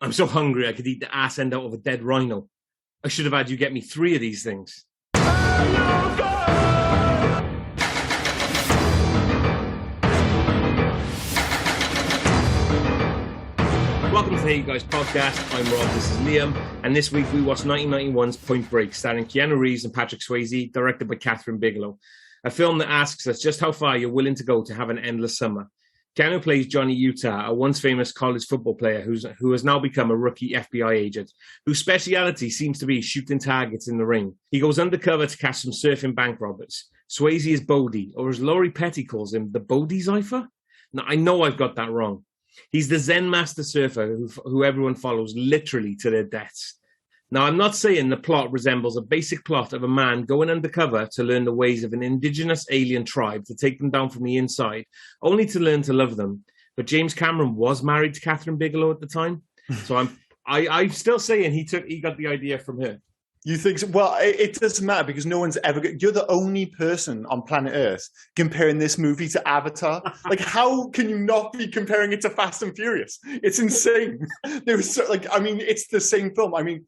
I'm so hungry I could eat the ass end out of a dead rhino. I should have had you get me 3 of these things. Welcome to the Hey You Guys podcast. I'm Rob, this is Liam, and this week we watched 1991's Point Break, starring Keanu Reeves and Patrick Swayze, directed by Kathryn Bigelow. A film that asks us just how far you're willing to go to have an endless summer. Keanu plays Johnny Utah, a once famous college football player who has now become a rookie FBI agent, whose speciality seems to be shooting targets in the ring. He goes undercover to catch some surfing bank robbers. Swayze is Bodie, or as Laurie Petty calls him, the Bodhisattva? Now, I know I've got that wrong. He's the Zen master surfer who everyone follows literally to their deaths. Now, I'm not saying the plot resembles a basic plot of a man going undercover to learn the ways of an indigenous alien tribe to take them down from the inside, only to learn to love them. But James Cameron was married to Kathryn Bigelow at the time, so I'm still saying he got the idea from her. You think so? Well, it doesn't matter because no one's ever... You're the only person on planet Earth comparing this movie to Avatar. Like, how can you not be comparing it to Fast and Furious? It's insane. It's the same film. I mean,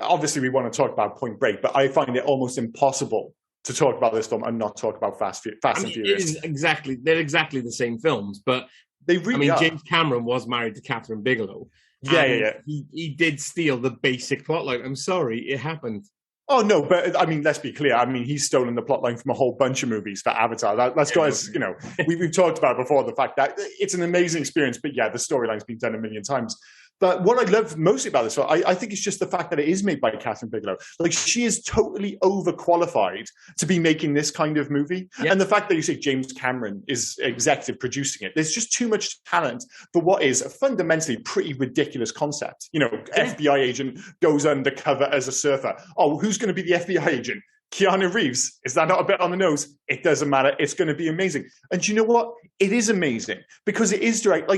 obviously we want to talk about Point Break, but I find it almost impossible to talk about this film and not talk about Fast and Furious. They're exactly the same films, but they really are. James Cameron was married to Kathryn Bigelow. Yeah. He did steal the basic plotline. I'm sorry, it happened. Oh, no, but I mean, let's be clear. I mean, he's stolen the plotline from a whole bunch of movies for Avatar. We've talked about before the fact that it's an amazing experience, but yeah, the storyline's been done a million times. But what I love mostly about this, I think it's just the fact that it is made by Kathryn Bigelow. Like, she is totally overqualified to be making this kind of movie. Yep. And the fact that you say James Cameron is executive producing it, there's just too much talent for what is a fundamentally pretty ridiculous concept. You know, FBI agent goes undercover as a surfer. Oh, who's going to be the FBI agent? Keanu Reeves. Is that not a bit on the nose? It doesn't matter. It's going to be amazing. And you know what? It is amazing because it is direct.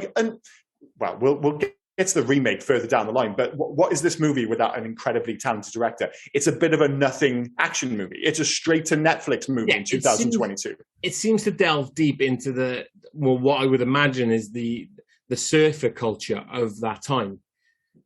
We'll get to the remake further down the line, but what is this movie without an incredibly talented director? It's a bit of a nothing action movie. It's a straight to Netflix movie in 2022. It seems to delve deep into what I would imagine is the surfer culture of that time.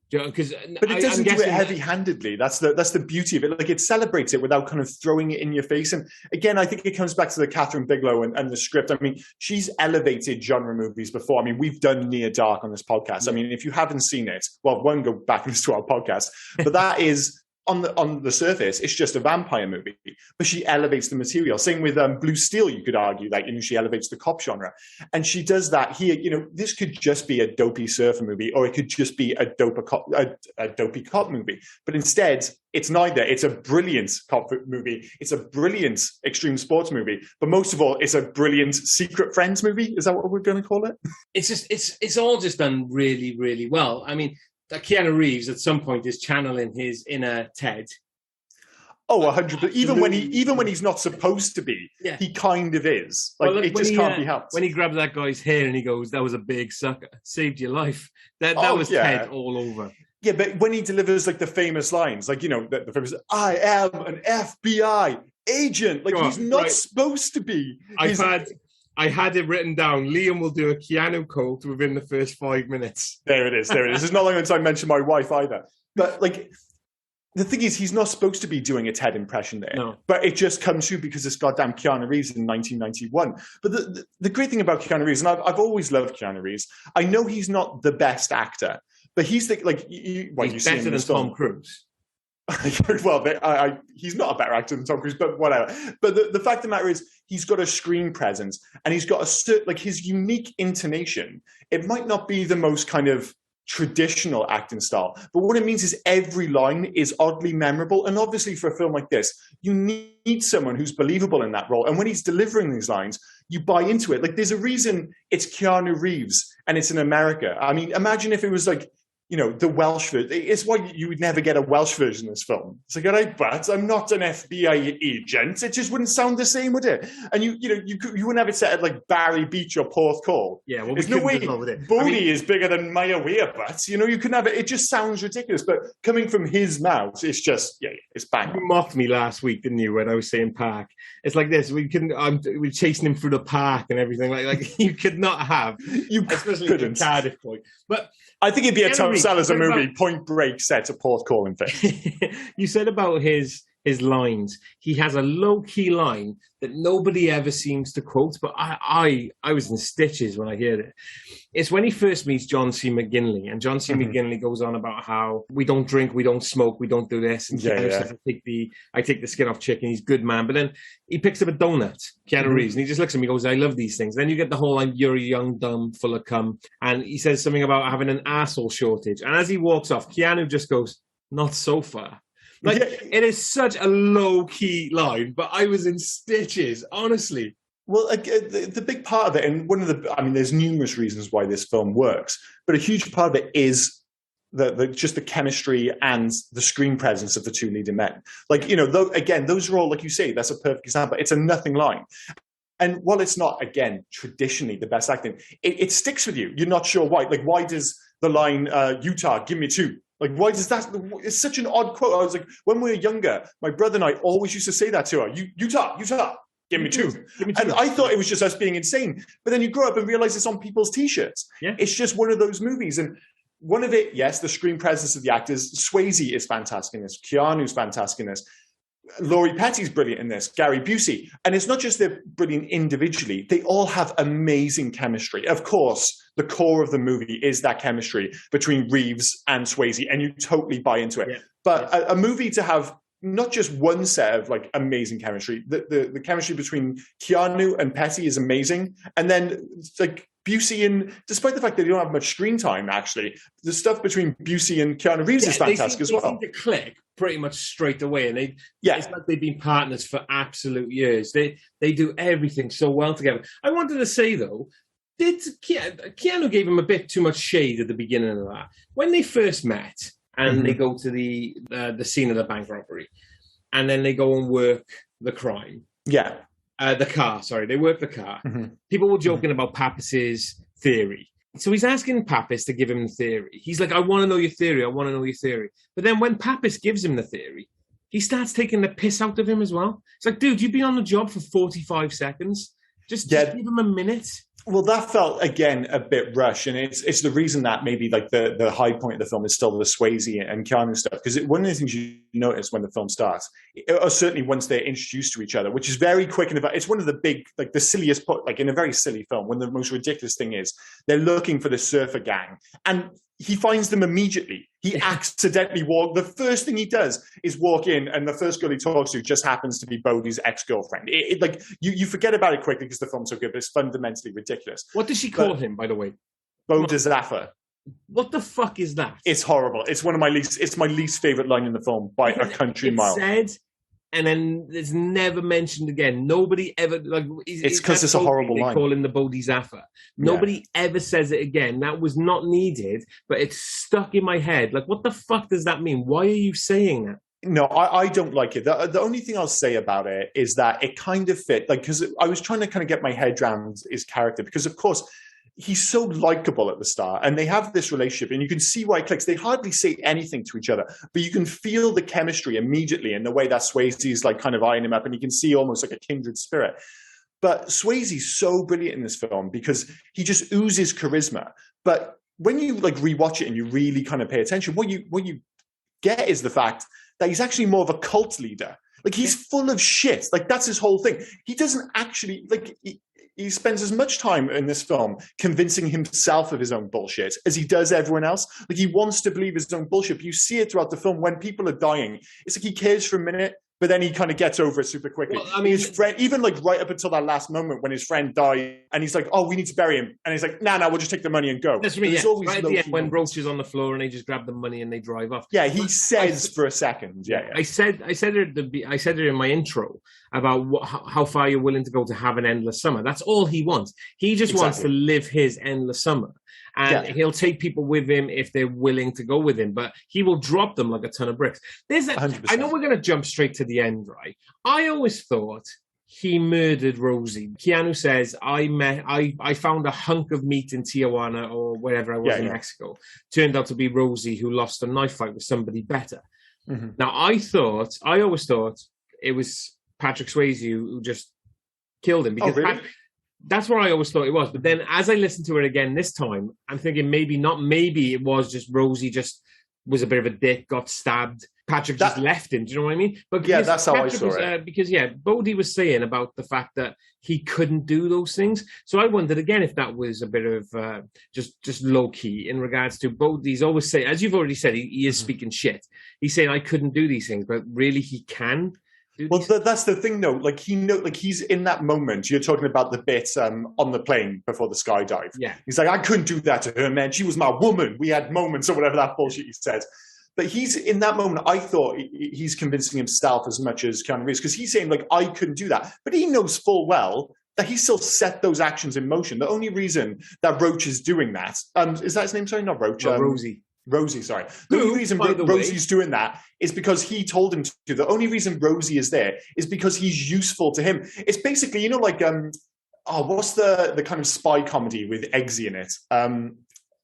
But it doesn't do it heavy-handedly. That's the beauty of it. Like, it celebrates it without kind of throwing it in your face. And again, I think it comes back to the Kathryn Bigelow and the script. I mean, she's elevated genre movies before. I mean, we've done Near Dark on this podcast. I mean, if you haven't seen it, well, one, go back and listen to our podcast. But that is... On the surface, it's just a vampire movie, but she elevates the material. Same with Blue Steel, you could argue that, she elevates the cop genre. And she does that here. This could just be a dopey surfer movie, or it could just be a dopey cop movie. But instead, it's neither. It's a brilliant cop movie. It's a brilliant extreme sports movie. But most of all, it's a brilliant secret friends movie. Is that what we're going to call it? It's all just done really, really well. I mean, Keanu Reeves at some point is channeling his inner Ted. Oh, 100%. Even when he's not supposed to be, he kind of is. It just can't be helped. When he grabs that guy's hair and he goes, "That was a big sucker, saved your life." That was Ted all over. Yeah, but when he delivers the famous lines, the famous, "I am an FBI agent," he's not supposed to be. I had it written down. Liam will do a Keanu quote within the first 5 minutes. There it is. It's not long until I mention my wife either. But the thing is, he's not supposed to be doing a Ted impression there. No. But it just comes through because it's goddamn Keanu Reeves in 1991. But the great thing about Keanu Reeves, and I've always loved Keanu Reeves, I know he's not the best actor, but he's he's better than Tom Cruise. Well, he's not a better actor than Tom Cruise, but whatever. But the fact of the matter is, he's got a screen presence, and he's got his unique intonation. It might not be the most kind of traditional acting style, but what it means is every line is oddly memorable. And obviously, for a film like this, you need someone who's believable in that role. And when he's delivering these lines, you buy into it. There's a reason it's Keanu Reeves and it's in America. I mean, imagine if it was the Welsh version. It's why you would never get a Welsh version of this film. It's all right, but I'm not an FBI agent. It just wouldn't sound the same, would it? And you wouldn't have it set at Barry Beach or Porthcawl. Yeah, well, there's no way Bodie is bigger than Maya Weir, you couldn't have it. It just sounds ridiculous. But coming from his mouth, it's just, it's bang. You mocked me last week, didn't you, when I was saying park? It's like this. We're chasing him through the park and everything. Like you could not have, especially at Cardiff point. But I think it'd be a tongue sell as a movie. Point Break sets a port calling thing. You said about his lines. He has a low-key line that nobody ever seems to quote, but I was in stitches when I heard it. It's when he first meets John C. McGinley, and John C. McGinley goes on about how we don't drink, we don't smoke, we don't do this. And Keanu says, I take the skin off chicken. He's a good man. But then he picks up a donut, Keanu Reeves, and he just looks at me and goes, I love these things. Then you get the whole line, you're a young, dumb, full of cum. And he says something about having an arsehole shortage. And as he walks off, Keanu just goes, not so far. Like, it is such a low-key line, but I was in stitches, honestly. Well, the big part of it, and there's numerous reasons why this film works, but a huge part of it is just the chemistry and the screen presence of the two leading men. Like, those are all, like you say, that's a perfect example. It's a nothing line. And while it's not, again, traditionally the best acting, it sticks with you. You're not sure why. Like, why does the line, Utah, give me two? Like, why does that? It's such an odd quote. I was like, when we were younger, my brother and I always used to say that to her. Utah, give me two. And I thought it was just us being insane. But then you grow up and realize it's on people's T-shirts. Yeah. It's just one of those movies. And one of it, yes, the screen presence of the actors. Swayze is fantastic in this. Keanu's fantastic in this. Laurie Petty's brilliant in this, Gary Busey. And it's not just they're brilliant individually, they all have amazing chemistry. Of course, the core of the movie is that chemistry between Reeves and Swayze, and you totally buy into it. Yeah. But a movie to have not just one set of like amazing chemistry, the chemistry between Keanu and Petty is amazing. And then like Busey, and despite the fact that they don't have much screen time, actually, the stuff between Busey and Keanu Reeves is fantastic as well. They seem to click pretty much straight away, and it's like they've been partners for absolute years. They do everything so well together. I wanted to say though, Keanu gave him a bit too much shade at the beginning of that when they first met, and they go to the scene of the bank robbery, and then they go and work the crime. Yeah. The car, sorry. They work the car. People were joking about Pappas's theory. So he's asking Pappas to give him the theory. He's like, I want to know your theory. I want to know your theory. But then when Pappas gives him the theory, he starts taking the piss out of him as well. It's like, dude, you've been on the job for 45 seconds. Just give him a minute. Well, that felt, again, a bit rushed. And it's the reason that maybe like the high point of the film is still the Swayze and Keanu stuff. Because one of the things you notice when the film starts, or certainly once they're introduced to each other, which is very quick. And it's one of the big, like the silliest, like in a very silly film, when the most ridiculous thing is they're looking for the surfer gang. And he finds them immediately. He accidentally the first thing he does is walk in, and the first girl he talks to just happens to be Bodhi's ex-girlfriend. Like you forget about it quickly because the film's so good, but it's fundamentally ridiculous. What does she call him, by the way? Bodhi Zaffa. What the fuck is that? It's horrible. It's my least favorite line in the film by a country mile. Said, and then it's never mentioned again. Nobody ever it's because it's a horrible line. They call him the Bodhisattva. Nobody ever says it again. That was not needed, but it's stuck in my head. Like, what the fuck does that mean? Why are you saying that? No, I don't like it. The only thing I'll say about it is that it kind of fit, like, because I was trying to kind of get my head around his character, because of course he's so likable at the start, and they have this relationship, and you can see why it clicks. They hardly say anything to each other, but you can feel the chemistry immediately in the way that Swayze's like kind of eyeing him up, and you can see almost like a kindred spirit. But Swayze's so brilliant in this film because he just oozes charisma. But when you like rewatch it and you really kind of pay attention, what you get is the fact that he's actually more of a cult leader. Like, he's full of shit. Like, that's his whole thing. He doesn't actually like. He spends as much time in this film convincing himself of his own bullshit as he does everyone else. Like, he wants to believe his own bullshit. You see it throughout the film when people are dying. It's like he cares for a minute, but then he kind of gets over it super quickly. Well, I mean, his friend, even like right up until that last moment when his friend died, and he's like, "Oh, we need to bury him," and he's like, "Nah, we'll just take the money and go." That's me. Yeah. Always right at the end when Roach is on the floor and they just grab the money and they drive off. Yeah, he says for a second. Yeah. I said it in my intro about how far you're willing to go to have an endless summer. That's all he wants. He just wants to live his endless summer. And he'll take people with him if they're willing to go with him, but he will drop them like a ton of bricks. I know we're going to jump straight to the end, right? I always thought he murdered Rosie. Keanu says, I found a hunk of meat in Tijuana or wherever I was in Mexico. Turned out to be Rosie, who lost a knife fight with somebody better. Mm-hmm. Now, I always thought it was Patrick Swayze who just killed him. Because That's what I always thought it was. But then as I listened to it again this time, I'm thinking maybe it was just Rosie just was a bit of a dick, got stabbed. Patrick just left him. Do you know what I mean? But yeah, that's how I saw it. Because Bodhi was saying about the fact that he couldn't do those things. So I wondered again if that was a bit of just low key in regards to Bodhi's always say, as you've already said, he is speaking shit. He's saying I couldn't do these things, but really he can. Well, that's the thing, though. Like he's in that moment. You're talking about the bit on the plane before the skydive. Yeah, he's like, I couldn't do that to her, man. She was my woman. We had moments, or whatever that bullshit he said. But he's in that moment. I thought he's convincing himself as much as Keanu Reeves, because he's saying like, I couldn't do that, but he knows full well that he still set those actions in motion. The only reason that Roach is doing that, is that his name? Sorry, not Roach. Rosie. Rosie, sorry. The only reason Rosie's doing that is because he told him to. The only reason Rosie is there is because he's useful to him. It's basically, you know, like, what's the kind of spy comedy with Eggsy in it?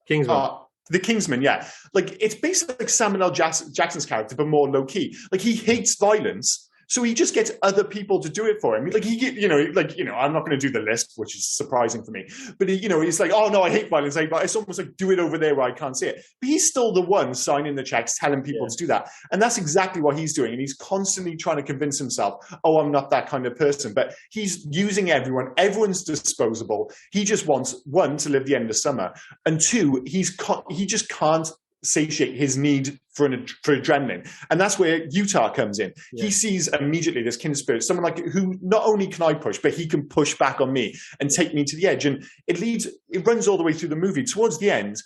Kingsman. The Kingsman, yeah. Like, it's basically like Samuel L. Jackson's character, but more low-key. Like, he hates violence, so he just gets other people to do it for him. Like, I'm not going to do the list, which is surprising for me. But, he's like, oh, no, I hate violence. It's almost like, do it over there where I can't see it. But he's still the one signing the checks, telling people to do that. And that's exactly what he's doing. And he's constantly trying to convince himself, oh, I'm not that kind of person. But he's using everyone. Everyone's disposable. He just wants, one, to live the end of summer. And two, he just can't satiate his need for adrenaline, and that's where Utah comes in. He sees immediately this kindred spirit, someone like who not only can I push, but he can push back on me and take me to the edge. And it runs all the way through the movie. Towards the end,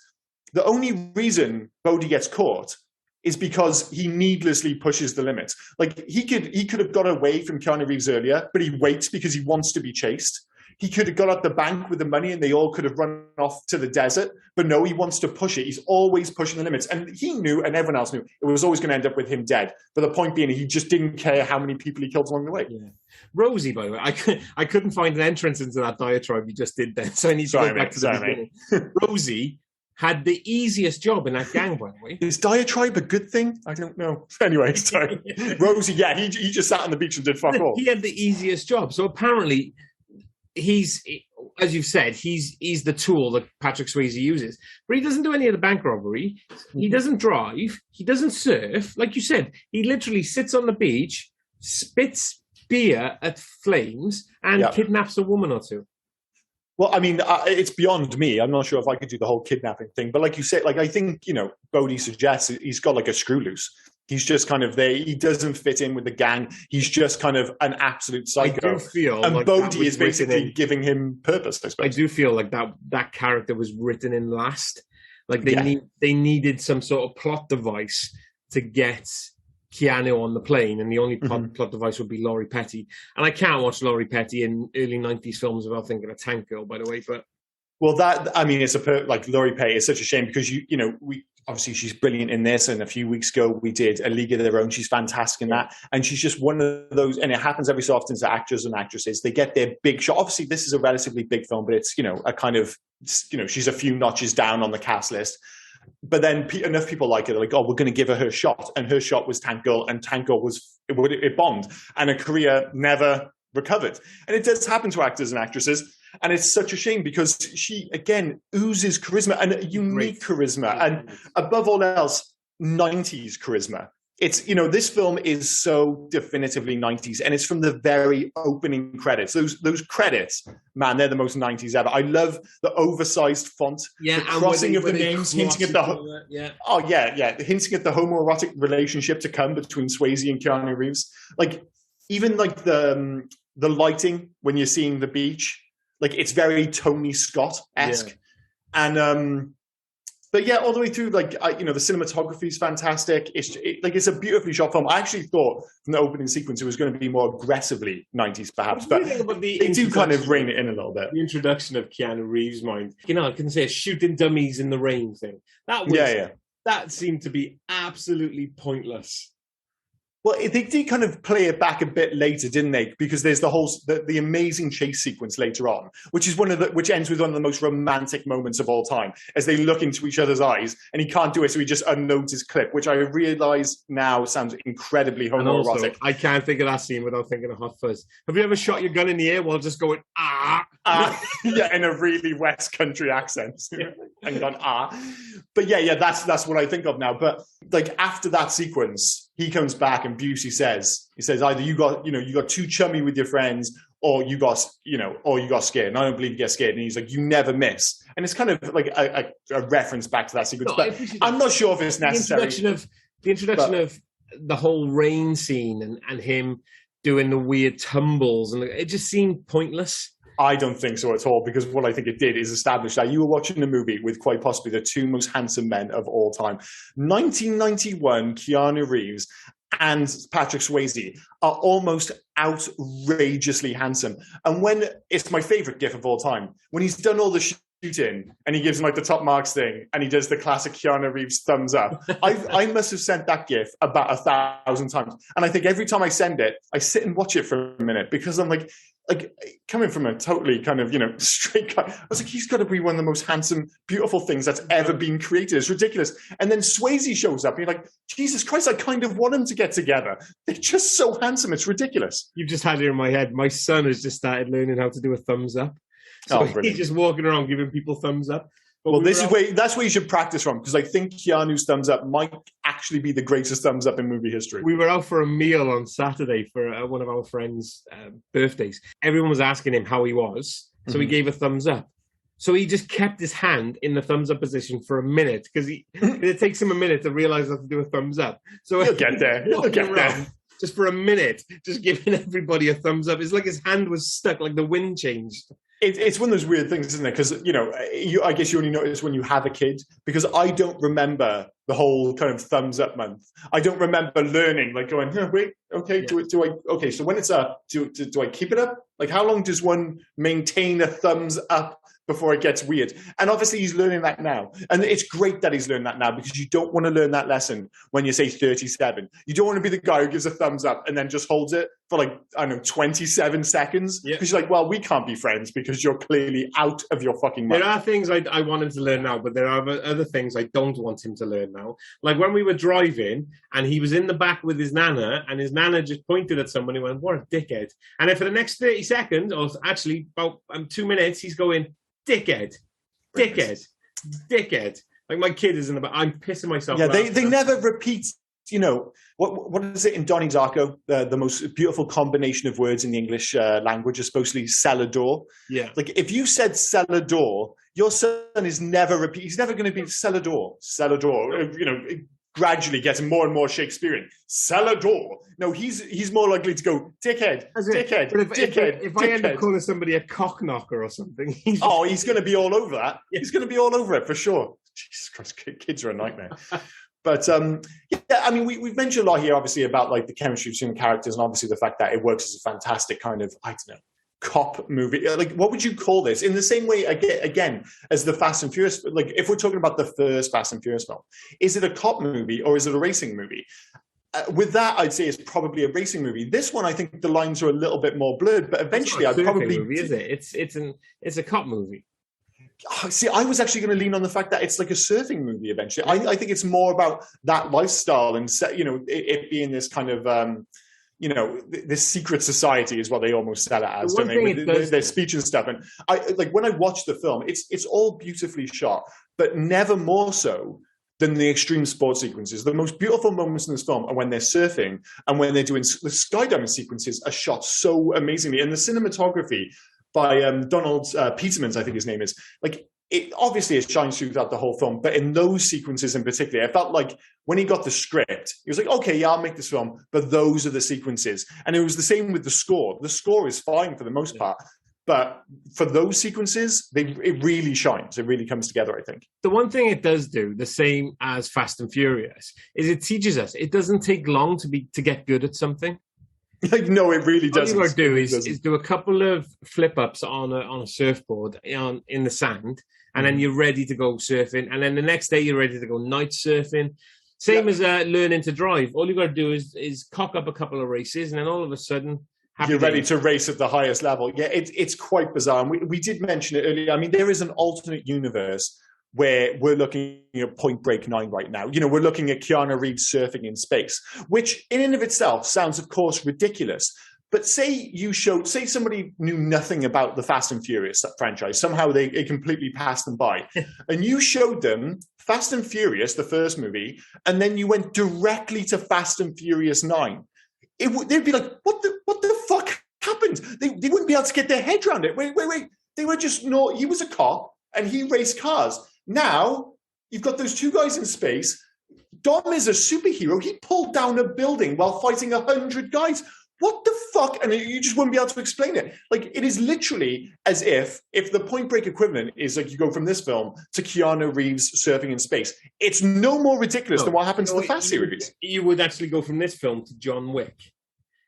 the only reason Bodhi gets caught is because he needlessly pushes the limits. Like he could have got away from Keanu Reeves earlier, but he waits because he wants to be chased. He could have got out the bank with the money and they all could have run off to the desert. But no, he wants to push it. He's always pushing the limits. And he knew, and everyone else knew, it was always going to end up with him dead. But the point being, he just didn't care how many people he killed along the way. Yeah. Rosie, by the way, I couldn't find an entrance into that diatribe you just did then. So I need to go back to the beginning. Rosie had the easiest job in that gang, by the way. Is diatribe a good thing? I don't know. Anyway, sorry. Rosie, yeah, he just sat on the beach and did fuck all. He had the easiest job. So apparently he's, as you've said, he's the tool that Patrick Swayze uses. But he doesn't do any of the bank robbery. He doesn't drive. He doesn't surf. Like you said, he literally sits on the beach, spits beer at flames, and kidnaps a woman or two. Well, I mean, it's beyond me. I'm not sure if I could do the whole kidnapping thing. But like you said, like I think, Bodhi suggests he's got like a screw loose. He's just kind of there. He doesn't fit in with the gang. He's just kind of an absolute psycho. I do feel and like Bodhi is basically giving him purpose, I suppose. I do feel like that character was written in last. Like they needed some sort of plot device to get Keanu on the plane, and the only plot device would be Laurie Petty. And I can't watch Laurie Petty in early 90s films without thinking of Tank Girl, by the way. But it's Laurie Petty is such a shame because we obviously she's brilliant in this, and a few weeks ago we did A League of Their Own. She's fantastic in that, and she's just one of those. And it happens every so often to actors and actresses. They get their big shot. Obviously, this is a relatively big film, but it's a kind of she's a few notches down on the cast list. But then enough people like it, they're like, oh, we're going to give her shot, and her shot was Tank Girl, and Tank Girl it bombed, and her career never recovered. And it does happen to actors and actresses. And it's such a shame because she, again, oozes charisma and unique charisma. And above all else, 90s charisma. It's, this film is so definitively 90s. And it's from the very opening credits. Those credits, man, they're the most 90s ever. I love the oversized font, the crossing of the names, hinting at hinting at the homoerotic relationship to come between Swayze and Keanu Reeves. Like, even like the lighting when you're seeing the beach. Like, it's very Tony Scott-esque. And, but yeah, all the way through, like, the cinematography is fantastic. It's a beautifully shot film. I actually thought from the opening sequence it was going to be more aggressively 90s, perhaps. But they do kind of rein it in a little bit. The introduction of Keanu Reeves, I can say a shooting dummies in the rain thing. That seemed to be absolutely pointless. Well, they did kind of play it back a bit later, didn't they? Because there's the amazing chase sequence later on, which ends with one of the most romantic moments of all time, as they look into each other's eyes, and he can't do it, so he just unloads his clip, which I realise now sounds incredibly homoerotic. And also, I can't think of that scene without thinking of Hot Fuzz. Have you ever shot your gun in the air while just going yeah, in a really West Country accent, and gone But yeah, that's what I think of now. But like after that sequence, he comes back and Busey says, either you got too chummy with your friends, or you got scared. And I don't believe you get scared. And he's like, you never miss. And it's kind of like a reference back to that sequence. But I'm not sure if it's necessary. The introduction of the whole rain scene and him doing the weird tumbles, and it just seemed pointless. I don't think so at all, because what I think it did is establish that you were watching a movie with quite possibly the two most handsome men of all time. 1991, Keanu Reeves and Patrick Swayze are almost outrageously handsome. And when it's my favorite gif of all time, when he's done all the shooting and he gives him like the top marks thing and he does the classic Keanu Reeves thumbs up. I must have sent that gif about 1,000 times. And I think every time I send it, I sit and watch it for a minute, because I'm like coming from a totally kind of, straight guy, I was like, he's got to be one of the most handsome, beautiful things that's ever been created. It's ridiculous. And then Swayze shows up and you're like, Jesus Christ, I kind of want them to get together. They're just so handsome. It's ridiculous. You've just had it in my head. My son has just started learning how to do a thumbs up. So he's just walking around giving people thumbs up. But that's where you should practice from, because I think Keanu's thumbs up might actually be the greatest thumbs up in movie history. We were out for a meal on Saturday for one of our friends' birthdays. Everyone was asking him how he was, so he gave a thumbs up. So he just kept his hand in the thumbs up position for a minute, because it takes him a minute to realize how to do a thumbs up. So he'll get there. Just for a minute, just giving everybody a thumbs up. It's like his hand was stuck, like the wind changed. It's one of those weird things, isn't it? Because, I guess you only notice when you have a kid, because I don't remember the whole kind of thumbs up month. I don't remember learning, like going, wait, okay, okay, so when it's up, do I keep it up? Like, how long does one maintain a thumbs up before it gets weird? And obviously he's learning that now. And it's great that he's learning that now, because you don't want to learn that lesson when you say 37. You don't want to be the guy who gives a thumbs up and then just holds it for 27 seconds. Because you're like, well, we can't be friends because you're clearly out of your fucking mind. There are things I want him to learn now, but there are other things I don't want him to learn now. Like when we were driving and he was in the back with his nana, and his nana just pointed at someone and went, what a dickhead. And then for the next 30 seconds, or actually about 2 minutes, he's going, dickhead. Like my kid is in the back. I'm pissing myself. Yeah, they never repeat. What is it in Donnie Darko? The most beautiful combination of words in the English language is supposedly cellar door. Yeah. Like if you said cellar door, your son is never repeat. He's never going to be cellar door. Cellar door. Gradually getting more and more Shakespearean. Cellar door. No, he's more likely to go dickhead. If I end up calling somebody a cock knocker or something, he's going to be all over that. Yeah. He's going to be all over it for sure. Jesus Christ, kids are a nightmare. But we've mentioned a lot here, obviously, about like the chemistry between the characters, and obviously the fact that it works as a fantastic kind of, I don't know, cop movie. Like, what would you call this? In the same way, again, as the Fast and Furious. Like, if we're talking about the first Fast and Furious film, is it a cop movie or is it a racing movie? With that, I'd say it's probably a racing movie. This one, I think the lines are a little bit more blurred, but eventually, I'd probably movie, is it? It's a cop movie. See, I was actually going to lean on the fact that it's like a surfing movie eventually. I think it's more about that lifestyle and, it being this kind of, this secret society is what they almost sell it as, don't they? With their speech and stuff. And when I watch the film, it's all beautifully shot, but never more so than the extreme sports sequences. The most beautiful moments in this film are when they're surfing and when they're doing the skydiving sequences are shot so amazingly. And the cinematography by Donald Petermans, I think his name is, it obviously it shines throughout the whole film, but in those sequences in particular, I felt like when he got the script, he was like, okay, yeah, I'll make this film, but those are the sequences. And it was the same with the score. The score is fine for the most part, but for those sequences, it really shines. It really comes together, I think. The one thing it does do, the same as Fast and Furious, is it teaches us it doesn't take long to get good at something. No, it really doesn't. All you got to do is do a couple of flip-ups on a surfboard in the sand, and then you're ready to go surfing. And then the next day, you're ready to go night surfing. Same as learning to drive. All you got to do is cock up a couple of races, and then all of a sudden, you're ready to race at the highest level. Yeah, it's quite bizarre. And we did mention it earlier. I mean, there is an alternate universe where we're looking at Point Break 9 right now. You know, we're looking at Keanu Reeves surfing in space, which in and of itself sounds, of course, ridiculous. But say somebody knew nothing about the Fast and Furious franchise. Somehow they completely passed them by. And you showed them Fast and Furious, the first movie, and then you went directly to Fast and Furious 9. They'd be like, what the fuck happened? They wouldn't be able to get their head around it. Wait. They were just he was a cop and he raced cars. Now you've got those two guys in space. Dom is a superhero. He pulled down a building while fighting 100 guys. What the fuck? And you just wouldn't be able to explain it. Like, it is literally as if the Point Break equivalent is like you go from this film to Keanu Reeves surfing in space. It's no more ridiculous than what happened to the Fast series. You would actually go from this film to John Wick.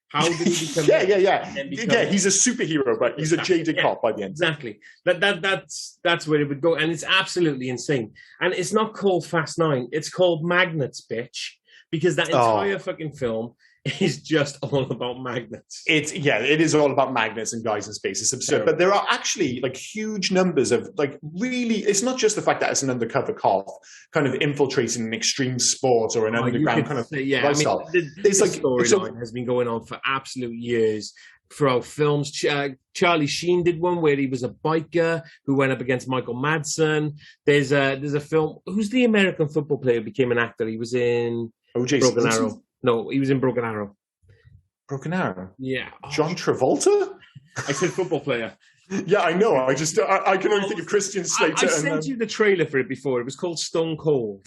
How did he become? Yeah. Yeah, he's a superhero, but he's a jaded cop by the end. Exactly. That's where it would go, and it's absolutely insane. And it's not called Fast 9; it's called Magnets, bitch, because that entire fucking film is just all about magnets. It is all about magnets and guys in space. It's absurd. But there are actually like huge numbers of like really, it's not just the fact that it's an undercover cop kind of infiltrating an extreme sport or an underground kind of lifestyle. I mean, the storyline has been going on for absolute years throughout films. Charlie Sheen did one where he was a biker who went up against Michael Madsen. There's a film. Who's the American football player who became an actor? He was in O.J. Broken Simpson? Arrow. No, he was in Broken Arrow. Broken Arrow? Yeah. John Travolta? I said football player. Yeah, I know. I can only think of Christian Slater. I sent you the trailer for it before. It was called Stone Cold.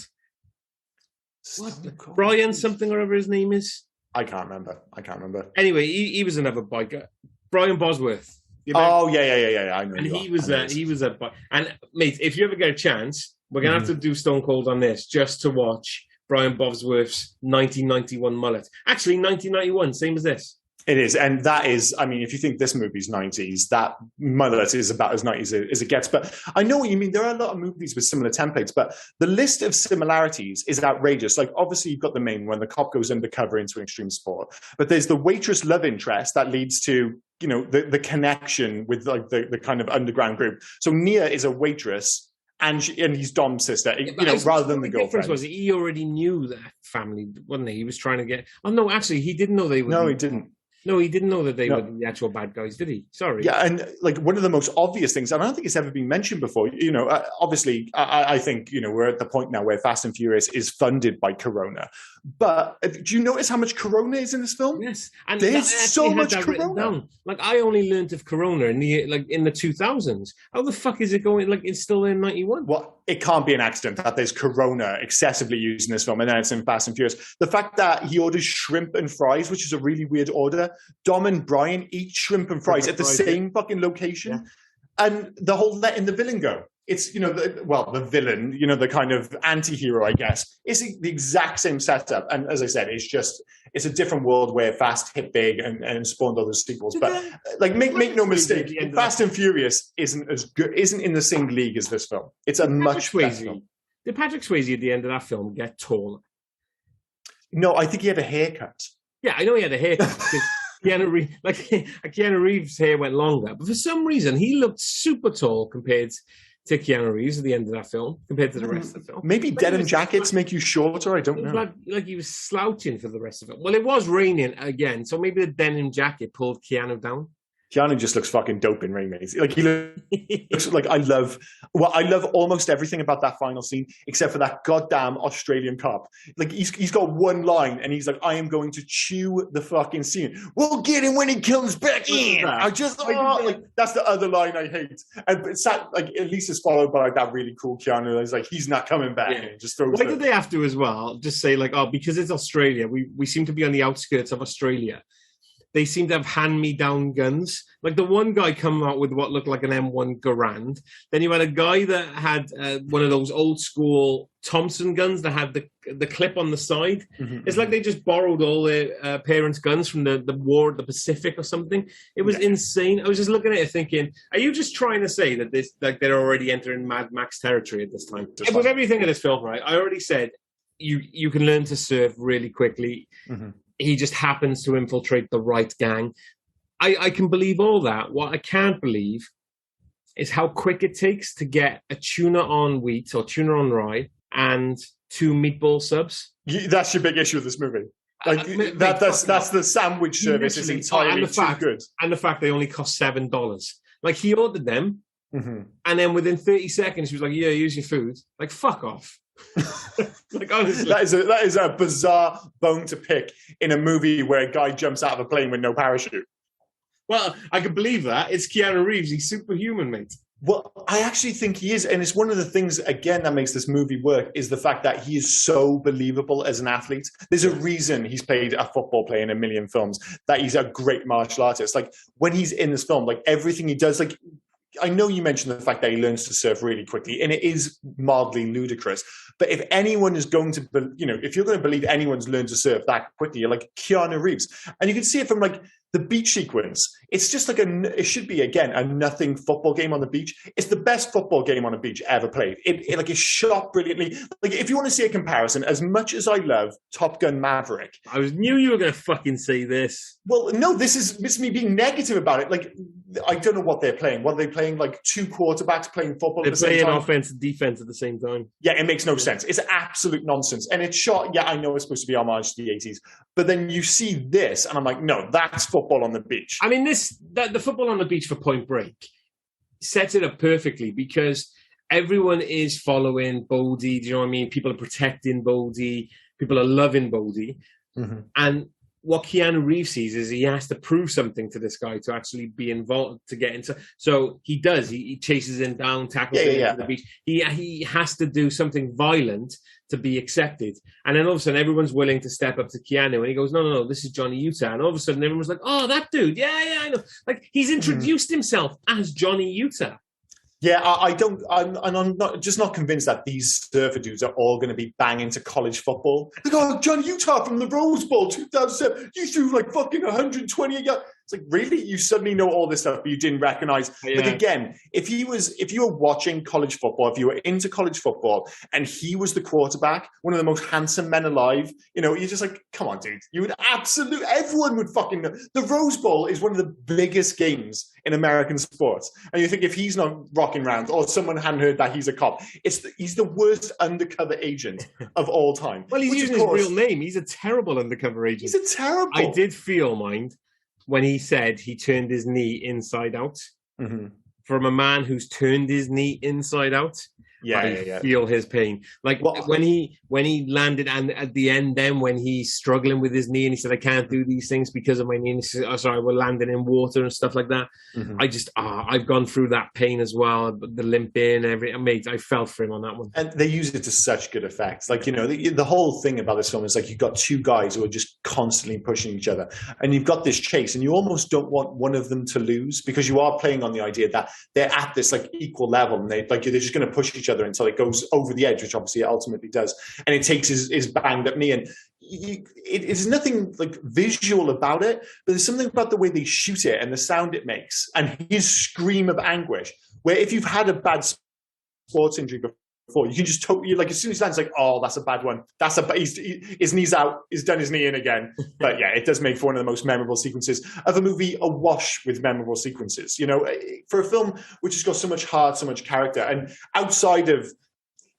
Brian something or other his name is? I can't remember. Anyway, he was another biker. Brian Bosworth. Oh, yeah. I know. And he was a biker. And mate, if you ever get a chance, we're going to have to do Stone Cold on this just to watch Brian Bosworth's 1991 mullet. Actually, 1991, same as this. It is. And that is, I mean, if you think this movie's 90s, that mullet is about as 90s as it gets. But I know what you mean. There are a lot of movies with similar templates, but the list of similarities is outrageous. Like, obviously, you've got the main one, the cop goes undercover into an extreme sport. But there's the waitress love interest that leads to, you know, the connection with like the kind of underground group. So Nia is a waitress. And he's Dom's sister, rather than the girlfriend. The difference was he already knew that family, wasn't he? He was trying to get... Oh, no, actually, he didn't know they were... No, he didn't. No, he didn't know that they were the actual bad guys, did he? Sorry. Yeah, and like one of the most obvious things, and I don't think it's ever been mentioned before, you know, obviously, I think, you know, we're at the point now where Fast and Furious is funded by Corona. But do you notice how much Corona is in this film? Yes. And there's so much Corona. Like, I only learned of Corona in the 2000s. How the fuck is it going? Like, it's still in 91. Well, it can't be an accident that there's Corona excessively used in this film, and then it's in Fast and Furious. The fact that he orders shrimp and fries, which is a really weird order. Dom and Brian eat shrimp and fries at the same fucking location. Yeah. And the whole letting the villain go. It's, you know, the villain, you know, the kind of anti-hero, I guess. It's the exact same setup. And as I said, it's a different world where Fast hit big and spawned other sequels. But like, make no mistake, Fast and Furious isn't in the same league as this film. It's a much better film. Did Patrick Swayze at the end of that film get taller? No, I think he had a haircut. Yeah, I know he had a haircut. Keanu Reeves' hair went longer, but for some reason he looked super tall compared to Keanu Reeves at the end of that film, compared to the rest of the film. Maybe denim jackets make you shorter. I don't know. Like he was slouching for the rest of it. Well, it was raining again, so maybe the denim jacket pulled Keanu down. Keanu just looks fucking dope in Rain Man. Like, he looks like I love almost everything about that final scene, except for that goddamn Australian cop. Like, he's got one line, and he's like, I am going to chew the fucking scene. We'll get him when he comes back in. That's the other line I hate. And it's that, like, at least it's followed by like that really cool Keanu. He's like, he's not coming back. Yeah. And just throws Why did they have to as well? Just say like, oh, because it's Australia, we seem to be on the outskirts of Australia. They seem to have hand-me-down guns. Like the one guy come out with what looked like an M1 Garand. Then you had a guy that had one of those old-school Thompson guns that had the clip on the side. Mm-hmm. It's like they just borrowed all their parents' guns from the war of the Pacific or something. It was insane. I was just looking at it thinking, are you just trying to say that this, like, they're already entering Mad Max territory at this time? With everything in this film, right? I already said, you can learn to surf really quickly. Mm-hmm. He just happens to infiltrate the right gang. I can believe all that. What I can't believe is how quick it takes to get a tuna on wheat or tuna on rye and 2 meatball subs. That's your big issue with this movie. Like that's the sandwich service is entirely too good. And the fact they only cost $7. Like, he ordered them, and then within 30 seconds he was like, "Yeah, use your food." Like, fuck off. Like, honestly, that is a bizarre bone to pick in a movie where a guy jumps out of a plane with no parachute. Well, I can believe that. It's Keanu Reeves. He's superhuman, mate. Well, I actually think he is. And it's one of the things, again, that makes this movie work is the fact that he is so believable as an athlete. There's a reason he's played a football player in a million films, that he's a great martial artist. Like, when he's in this film, like, everything he does, like, I know you mentioned the fact that he learns to surf really quickly, and it is mildly ludicrous. But if anyone is going to, if you're going to believe anyone's learned to surf that quickly, you're like Keanu Reeves. And you can see it from, like, the beach sequence. It's just like it should be, again, a nothing football game on the beach. It's the best football game on a beach ever played. It like, is shot brilliantly. Like, if you want to see a comparison, as much as I love Top Gun Maverick. I knew you were going to fucking say this. Well, no, this is me being negative about it. Like, I don't know what they're playing. What are they playing? Like, 2 quarterbacks playing football at the same time? They're playing offense and defense at the same time. Yeah, it makes no sense. It's absolute nonsense. And it's shot, I know it's supposed to be homage to the 80s. But then you see this, and I'm like, no, that's football on the beach. I mean, the football on the beach for Point Break sets it up perfectly, because everyone is following Bodhi. Do you know what I mean? People are protecting Bodhi. People are loving Bodhi. Mm-hmm. And what Keanu Reeves sees is he has to prove something to this guy to actually be involved, to get into. So he does. He chases him down, tackles him into the beach. He has to do something violent to be accepted. And then all of a sudden, everyone's willing to step up to Keanu, and he goes, no, this is Johnny Utah. And all of a sudden, everyone's like, oh, that dude. Yeah, I know. Like, he's introduced himself as Johnny Utah. Yeah, I'm not convinced that these surfer dudes are all going to be banging to college football. Like, oh, Johnny Utah from the Rose Bowl 2007, you threw like fucking 120 yards. It's like, really? You suddenly know all this stuff, but you didn't recognize. Yeah. Like, again, if you were watching college football, if you were into college football, and he was the quarterback, one of the most handsome men alive, you're just like, come on, dude. Everyone would fucking know. The Rose Bowl is one of the biggest games in American sports. And you think if he's not rocking around, or someone hadn't heard that he's a cop, he's the worst undercover agent of all time. Well, he's using his real name. He's a terrible undercover agent. He's a terrible. I did feel, when he said he turned his knee inside out, from a man who's turned his knee inside out. I feel his pain. Like, when he landed, and at the end, then when he's struggling with his knee, and he said, "I can't do these things because of my knee." And he said, "Oh, sorry, we're landing in water and stuff like that." I've gone through that pain as well. The limping, everything. Mate, I felt for him on that one. And they use it to such good effect. Like, the whole thing about this film is like, you've got 2 guys who are just constantly pushing each other, and you've got this chase, and you almost don't want one of them to lose, because you are playing on the idea that they're at this like equal level, and they're just going to push each other until it goes over the edge, which obviously it ultimately does, and it takes his banged up knee. And it's nothing like visual about it, but there's something about the way they shoot it and the sound it makes, and his scream of anguish, where if you've had a bad sports injury before, you can just totally, like, as soon as he lands, like, oh, that's a bad one. His knee's out. He's done his knee in again. But yeah, it does make for one of the most memorable sequences of a movie, awash with memorable sequences. For a film which has got so much heart, so much character, and outside of,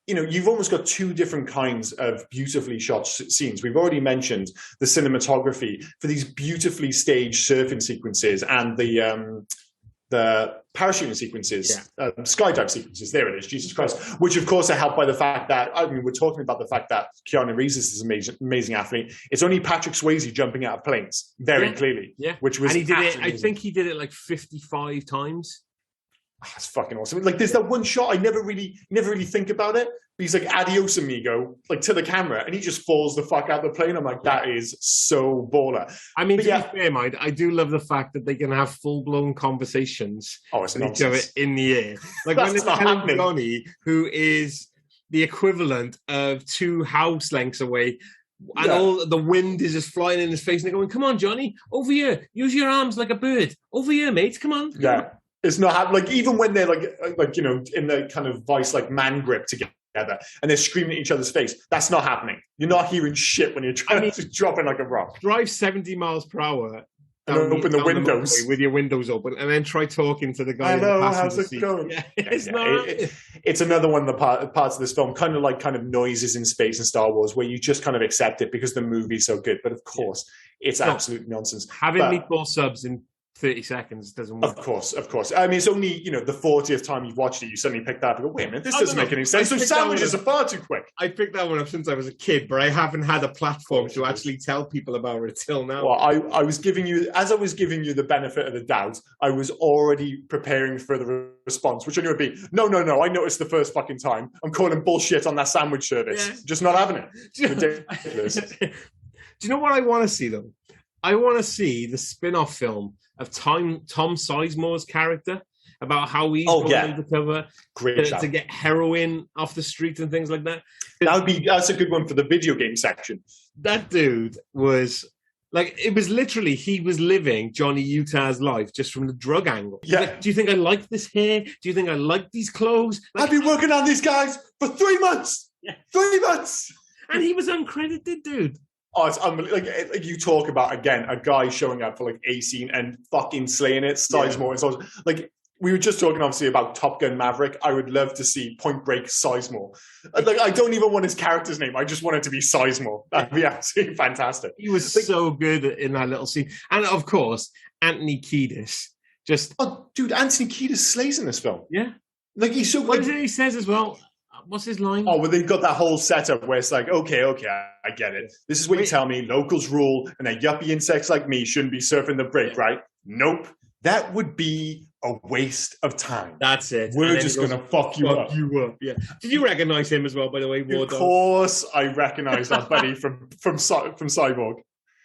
you've almost got 2 different kinds of beautifully shot scenes. We've already mentioned the cinematography for these beautifully staged surfing sequences, and the parachuting sequences, skydive sequences, there it is, Jesus Christ, which of course are helped by the fact that, we're talking about the fact that Keanu Reeves is an amazing athlete. It's only Patrick Swayze jumping out of planes, very clearly. Yeah. Which was, and he did it, I think he did it like 55 times. That's fucking awesome. Like, there's that one shot, I never really think about it, but he's like, adios amigo, like, to the camera, and he just falls the fuck out of the plane. I'm like, that is so baller. I mean, to be fair, mind, I do love the fact that they can have full-blown conversations with each other in the air. Like, when it's telling Johnny, who is the equivalent of 2 house lengths away, and all the wind is just flying in his face, and they're going, come on, Johnny, over here, use your arms like a bird. Over here, mate, come on. Yeah. It's not like, even when they're like in the kind of vice like man grip together, and they're screaming at each other's face. That's not happening. You're not hearing shit when you're trying to drop in like a rock. Drive 70 miles per hour and open the windows with your windows open, and then try talking to the guy. I know, in the how's it seat. going? Yeah, it's another one of the parts of this film, kind of noises in space and Star Wars, where you just kind of accept it because the movie's so good. But of course, it's absolute nonsense. Having meatball subs in 30 seconds doesn't work. Of course. I mean, it's only, the 40th time you've watched it, you suddenly pick that up and go, wait a minute, this doesn't make any sense. Those sandwiches are far too quick. I picked that one up since I was a kid, but I haven't had a platform to actually tell people about it till now. Well, I was giving you the benefit of the doubt, I was already preparing for the response, which I knew would be, no, I noticed the first fucking time. I'm calling bullshit on that sandwich service. Yeah. Just not having it. Ridiculous. Do you know what I want to see, though? I want to see the spin-off film of Tom Sizemore's character, about how he's going undercover to get heroin off the street and things like that. That's a good one for the video game section. That dude was like, it was literally, he was living Johnny Utah's life just from the drug angle. Yeah. Like, do you think I like this hair? Do you think I like these clothes? I've been working on these guys for 3 months. Yeah. 3 months. And he was uncredited, dude. Oh, it's unbelievable. Like you talk about, again, a guy showing up for like a scene and fucking slaying it, Sizemore and so on. Like, we were just talking, obviously, about Top Gun Maverick. I would love to see Point Break Sizemore. Like, I don't even want his character's name. I just want it to be Sizemore. That'd be absolutely fantastic. He was so good in that little scene. And, of course, Anthony Kiedis. Oh, dude, Anthony Kiedis slays in this film. Yeah. Like, he's so... What is it he says as well? What's his line? Oh, well, they've got that whole setup where it's like, okay, I get it. This is what you tell me, locals rule, and that yuppie insects like me shouldn't be surfing the break, right? Nope. That would be a waste of time. That's it. We're just going to fuck you up. Yeah. Did you recognize him as well, by the way? Of course I recognize that buddy from Cyborg.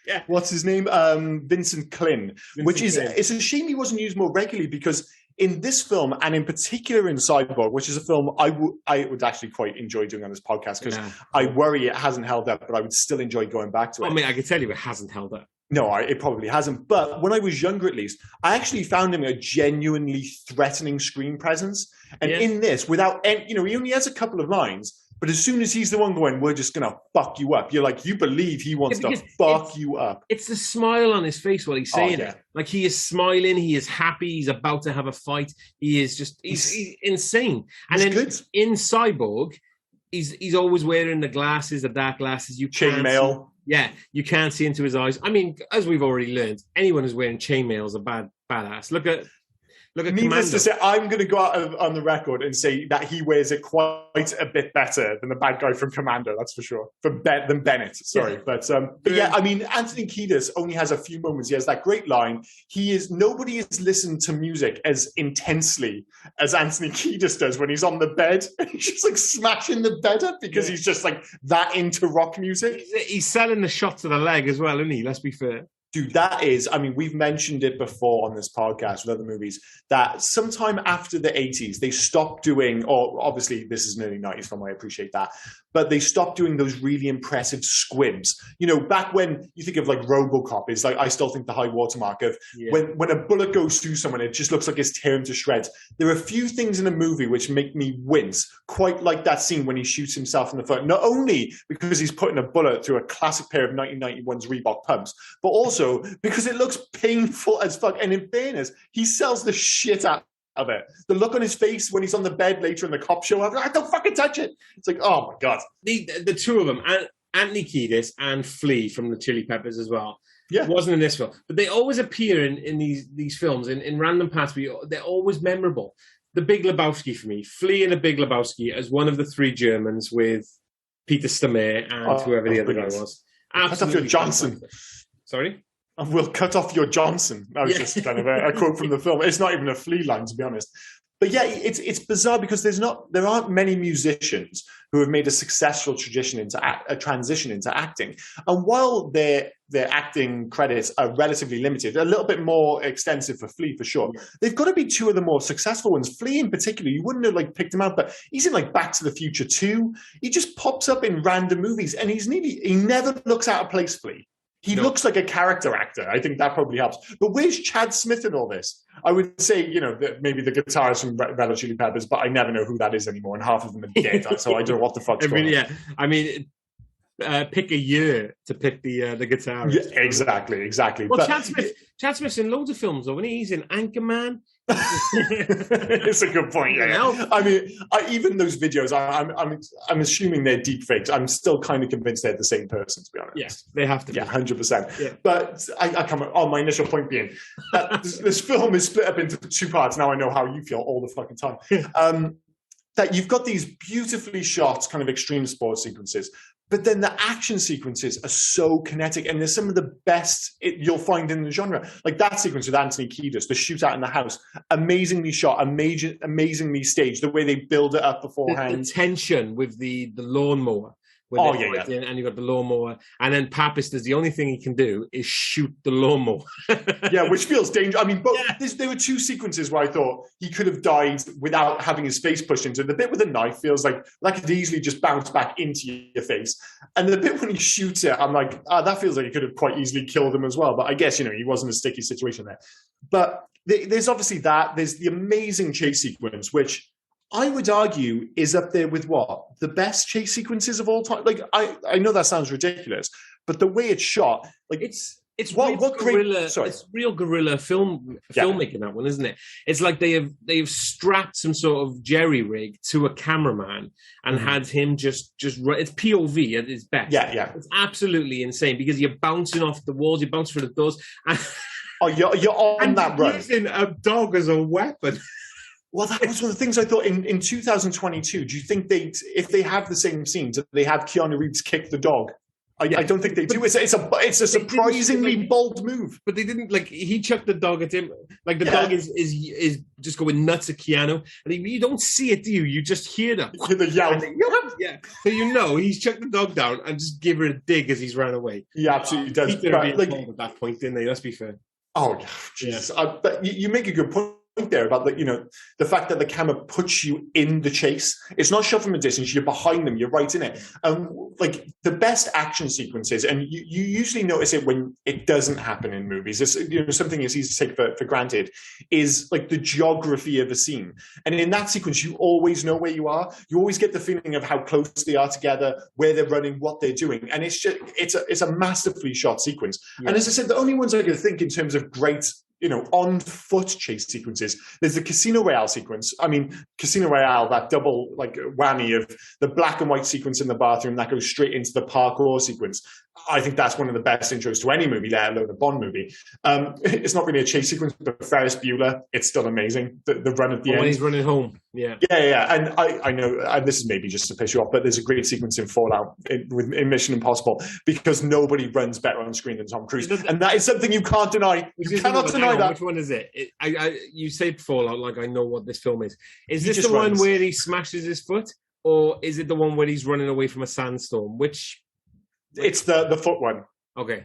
Yeah. What's his name? Vincent Klin. It's a shame he wasn't used more regularly, because in this film, and in particular in Cyborg, which is a film I would actually quite enjoy doing on this podcast, because I worry it hasn't held up, but I would still enjoy going back to it. I mean, I can tell you it hasn't held up. No, it probably hasn't. But when I was younger, at least, I actually found him a genuinely threatening screen presence. And in this, without any, he only has a couple of lines, but as soon as he's the one going, we're just going to fuck you up, you're like, you believe he wants to fuck you up. It's the smile on his face while he's saying it. Like, he is smiling, he is happy, he's about to have a fight. He is just, he's insane. And then in Cyborg, he's always wearing the dark glasses. Chainmail. Yeah, you can't see into his eyes. I mean, as we've already learned, anyone who's wearing chainmail is a badass. Look at Needless to say, I'm going to go out on the record and say that he wears it quite a bit better than the bad guy from Commando, that's for sure. Than Bennett, sorry. But yeah, I mean, Anthony Kiedis only has a few moments. He has that great line. Nobody has listened to music as intensely as Anthony Kiedis does when he's on the bed. He's just like smashing the bed up because he's just like that into rock music. He's selling the shot to the leg as well, isn't he? Let's be fair. Dude, we've mentioned it before on this podcast with other movies, that sometime after the 80s, they stopped doing, or obviously this is an early 90s film, I appreciate that, but they stopped doing those really impressive squibs. Back when you think of like RoboCop, it's like, I still think the high watermark of when a bullet goes through someone, it just looks like it's tearing to shreds. There are a few things in a movie which make me wince, quite like that scene when he shoots himself in the foot, not only because he's putting a bullet through a classic pair of 1991's Reebok pumps, but also because it looks painful as fuck. And in fairness, he sells the shit out of it. The look on his face when he's on the bed later in the cop show, I'm like, don't fucking touch it. It's like, oh my God. The two of them, Anthony Kiedis and Flea from the Chili Peppers as well. Yeah. Wasn't in this film. But they always appear in these films in random parts. They're always memorable. The Big Lebowski for me. Flea in The Big Lebowski as one of the three Germans with Peter Stormare and whoever the other guy was. Cut off your Johnson. Sorry? And we'll cut off your Johnson. That was just kind of a quote from the film. It's not even a Flea line, to be honest. But yeah, it's bizarre because there aren't many musicians who have made a successful transition into acting. And while their acting credits are relatively limited, a little bit more extensive for Flea for sure, they've got to be two of the more successful ones. Flea in particular, you wouldn't have like picked him out, but he's in like Back to the Future 2. He just pops up in random movies, and he never looks out of place. Flea. He looks like a character actor. I think that probably helps. But where's Chad Smith in all this? I would say, maybe the guitarist from Red Hot Chili Peppers, but I never know who that is anymore, and half of them are dead, so I don't know what the fuck's going on. Yeah, I mean, pick a year to pick the guitarist. Yeah, exactly. Well, Chad Smith's in loads of films, though, and he's in Anchorman. It's a good point. Yeah. I mean, even those videos, I'm assuming they're deep fakes. I'm still kind of convinced they're the same person, to be honest. Yes, they have to be. Yeah, 100%. Yeah. But I come on my initial point being that this film is split up into two parts. Now I know how you feel all the fucking time. That you've got these beautifully shot kind of extreme sports sequences, but then the action sequences are so kinetic, and there's some of the best you'll find in the genre. Like that sequence with Anthony Kiedis, the shootout in the house, amazingly shot, amazingly staged, the way they build it up beforehand. The tension with the lawnmower. And you've got the lawnmower, and then Pappas does the only thing he can do is shoot the lawnmower. Yeah, which feels dangerous. I mean, but there were two sequences where I thought he could have died without having his face pushed into it. The bit with the knife feels like that could easily just bounce back into your face, and the bit when he shoots it, I'm like, that feels like he could have quite easily killed him as well. But I guess he wasn't a sticky situation there. But there's obviously that. There's the amazing chase sequence, which I would argue is up there with the best chase sequences of all time. Like I know that sounds ridiculous, but the way it's shot, like it's real guerrilla filmmaking, that one, isn't it? It's like they've strapped some sort of jerry rig to a cameraman and had him just run. It's POV at its best. Yeah. It's absolutely insane because you're bouncing off the walls, you're bouncing through the doors, and you're on that run. Using a dog as a weapon. Well, that was one of the things I thought in 2022. Do you think if they have the same scenes, they have Keanu Reeves kick the dog? I don't think they do. It's a surprisingly bold move. But they didn't, he chucked the dog at him. Like the dog is just going nuts at Keanu. And you don't see it, do you? You just hear that. The yell. Yeah. So he's chucked the dog down and just give her a dig as he's run away. He absolutely does. At that point, didn't they? Let's be fair. Oh, Jesus. Yeah. But you make a good point there about the fact that the camera puts you in the chase. It's not shot from a distance. You're behind them. You're right in it. Like the best action sequences, and you usually notice it when it doesn't happen in movies. It's something that's easy to take for granted is like the geography of a scene. And in that sequence, you always know where you are. You always get the feeling of how close they are together, where they're running, what they're doing, and it's a masterfully shot sequence. Yeah. And as I said, the only ones I can think in terms of great on foot chase sequences. There's the Casino Royale sequence. I mean, Casino Royale, that double whammy of the black and white sequence in the bathroom that goes straight into the parkour sequence. I think that's one of the best intros to any movie, let alone a Bond movie. It's not really a chase sequence, but Ferris Bueller, it's still amazing. The run at the end. When he's running home. Yeah. Yeah. And I know, and this is maybe just to piss you off, but there's a great sequence in Fallout in Mission Impossible because nobody runs better on screen than Tom Cruise. And that is something you can't deny. You cannot deny that. Which one is it? You said Fallout like I know what this film is. Is this the one where he smashes his foot? Or is it the one where he's running away from a sandstorm? It's the foot one. Okay.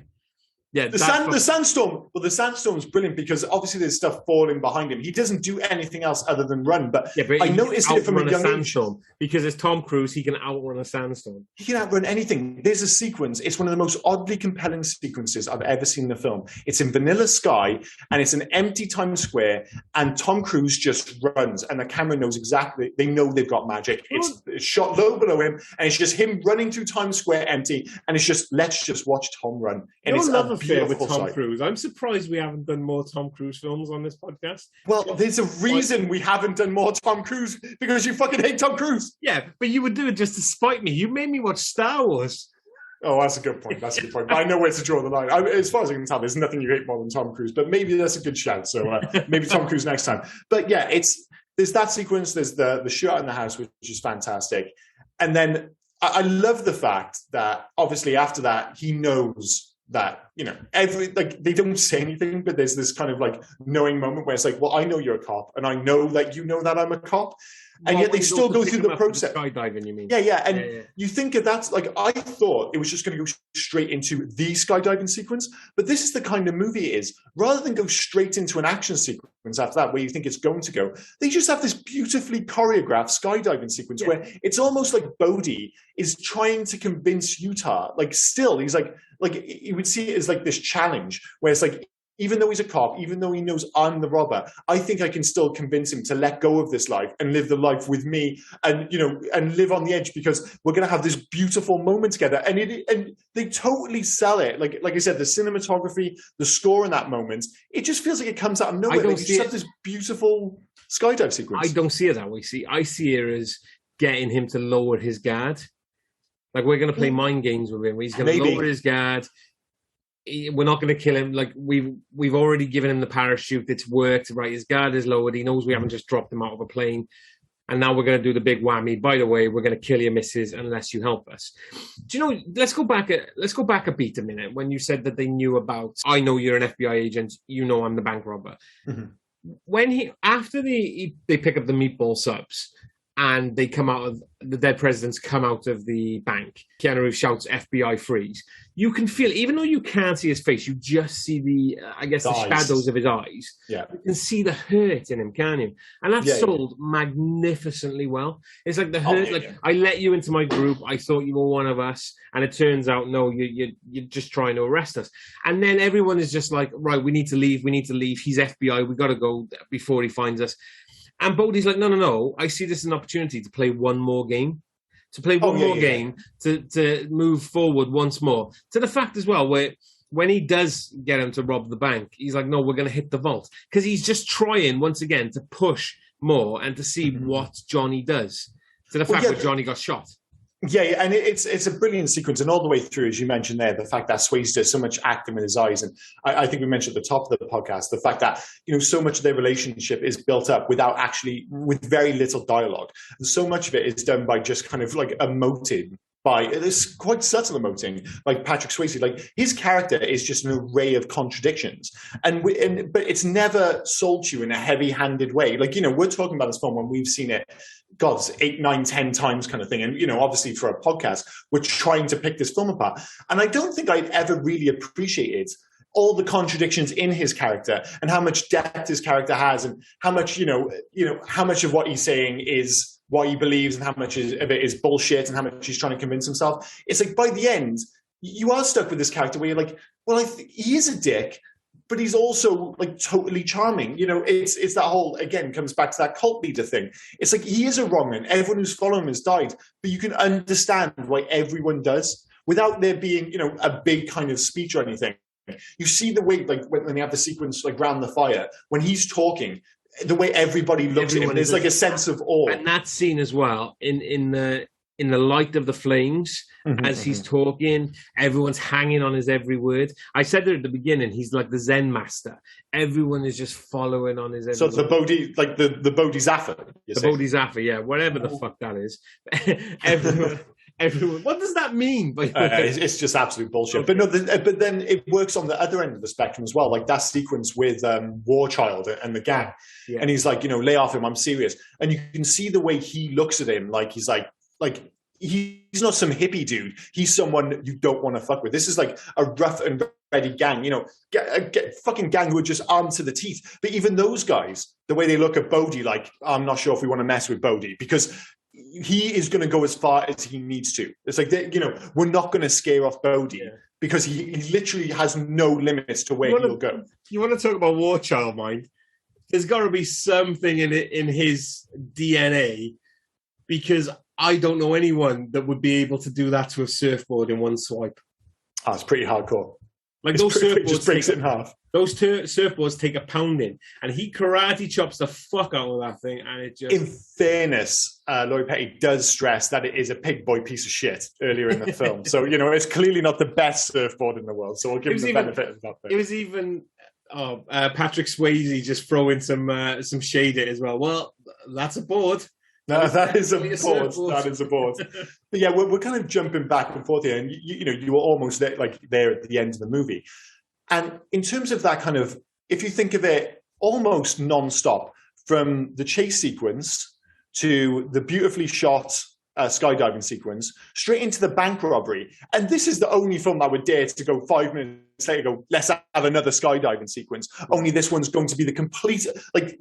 Yeah, the sandstorm. Well, the sandstorm's brilliant because obviously there's stuff falling behind him. He doesn't do anything else other than run. But I noticed it from a young sandstorm because it's Tom Cruise. He can outrun a sandstorm. He can outrun anything. There's a sequence. It's one of the most oddly compelling sequences I've ever seen in a film. It's in Vanilla Sky, and it's an empty Times Square, and Tom Cruise just runs, and the camera knows exactly. They know they've got magic. It's shot low below him, and it's just him running through Times Square empty, and it's just let's just watch Tom run. And it's with Tom Cruise. I'm surprised we haven't done more Tom Cruise films on this podcast. Well, there's a reason we haven't done more Tom Cruise because you fucking hate Tom Cruise. Yeah, but you would do it just to spite me. You made me watch Star Wars. Oh, that's a good point. But I know where to draw the line. As far as I can tell, there's nothing you hate more than Tom Cruise. But maybe that's a good shout. So maybe Tom Cruise next time. But yeah, there's that sequence. There's the shootout in the house, which is fantastic. And then I love the fact that obviously after that he knows that they don't say anything, but there's this kind of knowing moment where it's like, well, I know you're a cop, and I know that you know that I'm a cop, and yet they still go through the process. Skydiving, you mean? Yeah. And you think of that, like, I thought it was just going to go straight into the skydiving sequence, but this is the kind of movie it is. Rather than go straight into an action sequence after that, where you think it's going to go, they just have this beautifully choreographed skydiving sequence where it's almost like Bodhi is trying to convince Utah, like, still, he's like you would see it as like this challenge where it's like, even though he's a cop, even though he knows I'm the robber, I think I can still convince him to let go of this life and live the life with me, and and live on the edge, because we're going to have this beautiful moment together. And they totally sell it. Like I said, the cinematography, the score in that moment, it just feels like it comes out of nowhere. Like, you just have this beautiful skydive sequence. I don't see it that way. I see it as getting him to lower his guard. Like, we're going to play mind games with him. He's going to lower his guard. We're not going to kill him. Like, we've already given him the parachute. It's worked, right? His guard is lowered. He knows we haven't just dropped him out of a plane. And now we're going to do the big whammy. By the way, we're going to kill your missus unless you help us. Do you know? Let's go back a beat a minute. When you said that they knew about, I know you're an FBI agent. You know I'm the bank robber. Mm-hmm. When after they pick up the meatball subs, and they come out of the dead presidents come out of the bank. Keanu Reeves shouts FBI freeze. You can feel, even though you can't see his face, you just see the shadows of his eyes. Yeah. You can see the hurt in him, can you? And that's sold magnificently well. It's like the hurt, I let you into my group. I thought you were one of us. And it turns out, no, you're just trying to arrest us. And then everyone is just like, right, we need to leave. He's FBI. We got to go before he finds us. And Bodhi's like, no, I see this as an opportunity to play one more game. To move forward once more. To the fact as well, where when he does get him to rob the bank, he's like, no, we're going to hit the vault. Because he's just trying, once again, to push more and to see what Johnny does. To the fact that Johnny got shot. Yeah, and it's a brilliant sequence, and all the way through, as you mentioned there, the fact that Swayze does so much acting with his eyes, and I think we mentioned at the top of the podcast, the fact that so much of their relationship is built up with very little dialogue. And so much of it is done by just kind of like emoting. It's quite subtle emoting, like Patrick Swayze. Like, his character is just an array of contradictions, but it's never sold to you in a heavy-handed way. Like, we're talking about this film when we've seen it, God, 8, 9, 10 times kind of thing. And, obviously for a podcast, we're trying to pick this film apart. And I don't think I'd ever really appreciated all the contradictions in his character and how much depth his character has, and how much, how much of what he's saying is what he believes and how much of it is bullshit and how much he's trying to convince himself. It's like, by the end, you are stuck with this character where you're like, well, he is a dick, but he's also like totally charming. It's that whole, again, comes back to that cult leader thing. It's like, he is a wrong'un. Everyone who's following him has died, but you can understand why everyone does without there being, a big kind of speech or anything. You see the way, like, when they have the sequence, like, round the fire, when he's talking, the way everybody looks at him, there's like a sense of awe. And that scene as well, in the light of the flames, as he's talking, everyone's hanging on his every word. I said there at the beginning, he's like the Zen master. Everyone is just following on his every word. So the Bodhi, like the Bodhisattva. The Bodhisattva, yeah, whatever the fuck that is. Everyone, what does that mean? It's just absolute bullshit. Okay. But then it works on the other end of the spectrum as well. Like that sequence with War Child and the gang, and he's like, lay off him. I'm serious. And you can see the way he looks at him, like he's like he's not some hippie dude. He's someone you don't want to fuck with. This is like a rough and ready gang. Fucking gang who are just armed to the teeth. But even those guys, the way they look at Bodhi, like, I'm not sure if we want to mess with Bodhi, because he is going to go as far as he needs to. It's like, we're not going to scare off Bodhi because he literally has no limits to where he'll go. You want to talk about War Child mind? There's got to be something in his DNA, because I don't know anyone that would be able to do that to a surfboard in one swipe. Oh, it's pretty hardcore. Like, those surfboards just breaks it in half. Those surfboards take a pounding, and he karate chops the fuck out of that thing, and it just... In fairness, Laurie Petty does stress that it is a pig boy piece of shit earlier in the film. So, it's clearly not the best surfboard in the world, so we'll give him the benefit of that thing. It was even... Patrick Swayze just throwing some shade at it as well. Well, that's a board. No, that is a board. That is a board. But yeah, we're kind of jumping back and forth here, and you were almost there at the end of the movie. And in terms of that kind of, if you think of it almost non-stop, from the chase sequence to the beautifully shot skydiving sequence, straight into the bank robbery. And this is the only film that would dare to go 5 minutes later, go, let's have another skydiving sequence. Only this one's going to be the complete, like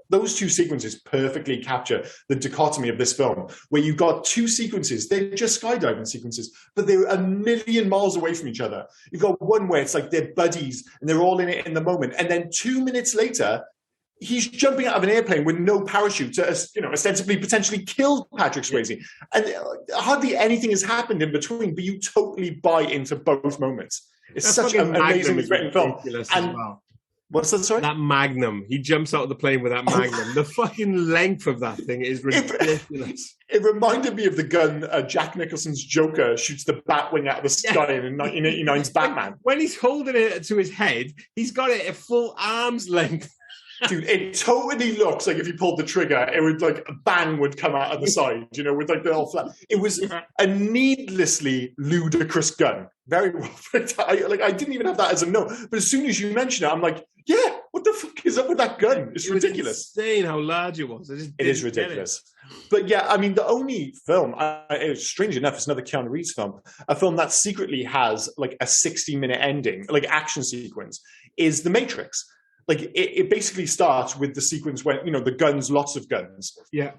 those two sequences perfectly capture the dichotomy of this film, where you've got two sequences, they're just skydiving sequences, but they're a million miles away from each other. You've got one where it's like they're buddies and they're all in it in the moment. And then 2 minutes later, he's jumping out of an airplane with no parachute to, ostensibly potentially kill Patrick Swayze. And hardly anything has happened in between, but you totally buy into both moments. It's such an amazingly written film. And well. What's that, sorry? That Magnum. He jumps out of the plane with that Magnum. The fucking length of that thing is ridiculous. It reminded me of the gun Jack Nicholson's Joker shoots the Batwing out of the sky in 1989's Batman. When he's holding it to his head, he's got it at full arm's length. Dude, it totally looks like if you pulled the trigger, it would like a bang would come out of the side, with like the whole flat. It was a needlessly ludicrous gun. Very well put. I didn't even have that as a note, but as soon as you mention it, I'm like, yeah, what the fuck is up with that gun? It's ridiculous. Insane how large it was. It is ridiculous. But yeah, I mean, the only film, strange enough, it's another Keanu Reeves film, a film that secretly has like a 60-minute ending, like action sequence, is The Matrix. Like it basically starts with the sequence when, the guns, lots of guns. Yeah.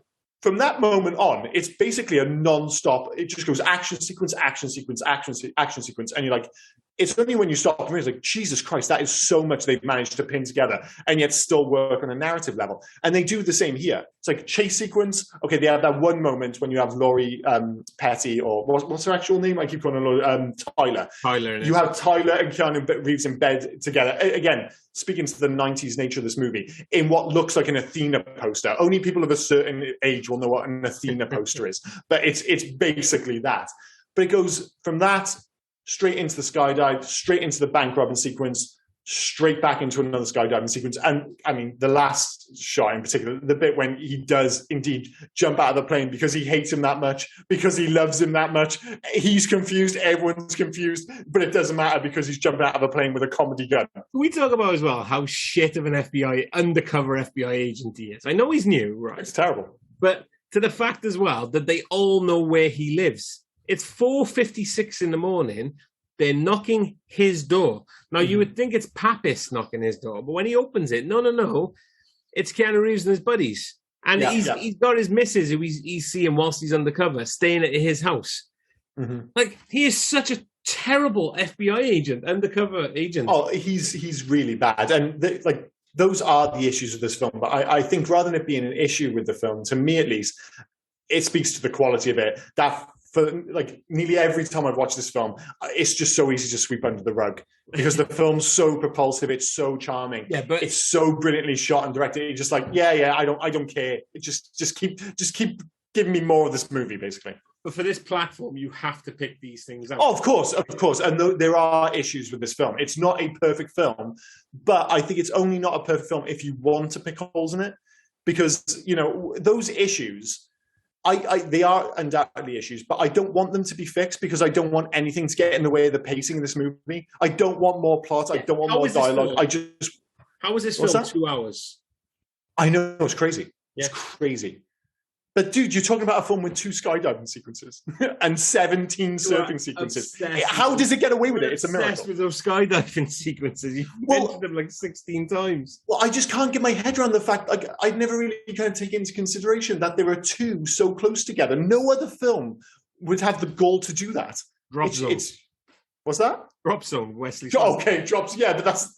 From that moment on, it's basically a non-stop. It just goes action sequence, action sequence, action sequence. And you're like, it's only when you stop and realize, like, Jesus Christ, that is so much they've managed to pin together and yet still work on a narrative level. And they do the same here. It's like chase sequence. Okay, they have that one moment when you have Laurie Petty, or what's her actual name? I keep calling her Laurie, Tyler. Tyler. You have Tyler and Keanu Reeves in bed together. Again, speaking to the 90s nature of this movie, in what looks like an Athena poster. Only people of a certain age will know what an Athena poster is. But it's basically that. But it goes from that straight into the skydive, straight into the bank robbing sequence, straight back into another skydiving sequence. And I mean, the last shot in particular, the bit when he does indeed jump out of the plane because he hates him that much, because he loves him that much. He's confused, everyone's confused, but it doesn't matter because he's jumping out of a plane with a comedy gun. We talk about as well how shit of an undercover FBI agent he is. I know he's new, right? It's terrible. But to the fact as well that they all know where he lives. It's 4:56 in the morning. They're knocking his door. Now, you would think it's Pappas knocking his door, but when he opens it, no. It's Keanu Reeves and his buddies. And he's got his missus who he's seeing whilst he's undercover, staying at his house. Mm-hmm. Like, he is such a terrible FBI agent, undercover agent. Oh, he's really bad. And, those are the issues of this film. But I think rather than it being an issue with the film, to me at least, it speaks to the quality of it. That for nearly every time I've watched this film, it's just so easy to sweep under the rug because the film's so propulsive, it's so charming, but it's so brilliantly shot and directed. It's just like, I don't care. It just keep giving me more of this movie, basically. But for this platform, you have to pick these things out. Oh, of course. And there are issues with this film. It's not a perfect film, but I think it's only not a perfect film if you want to pick holes in it, because those issues. They are undoubtedly issues, but I don't want them to be fixed because I don't want anything to get in the way of the pacing of this movie. I don't want more plot. I don't want more dialogue. How was this film 2 hours? I know, it's crazy. Yeah. It's crazy. But dude, you're talking about a film with 2 skydiving sequences and 17 surfing sequences. How does it get away with it? It's a miracle. Obsessed with those skydiving sequences. You've mentioned them like 16 times. Well, I just can't get my head around the fact, I'd never really kind of taken into consideration that there are 2 so close together. No other film would have the goal to do that. Drop Zone. What's that? Drop Zone, Wesley. Okay, drops. Yeah, but that's...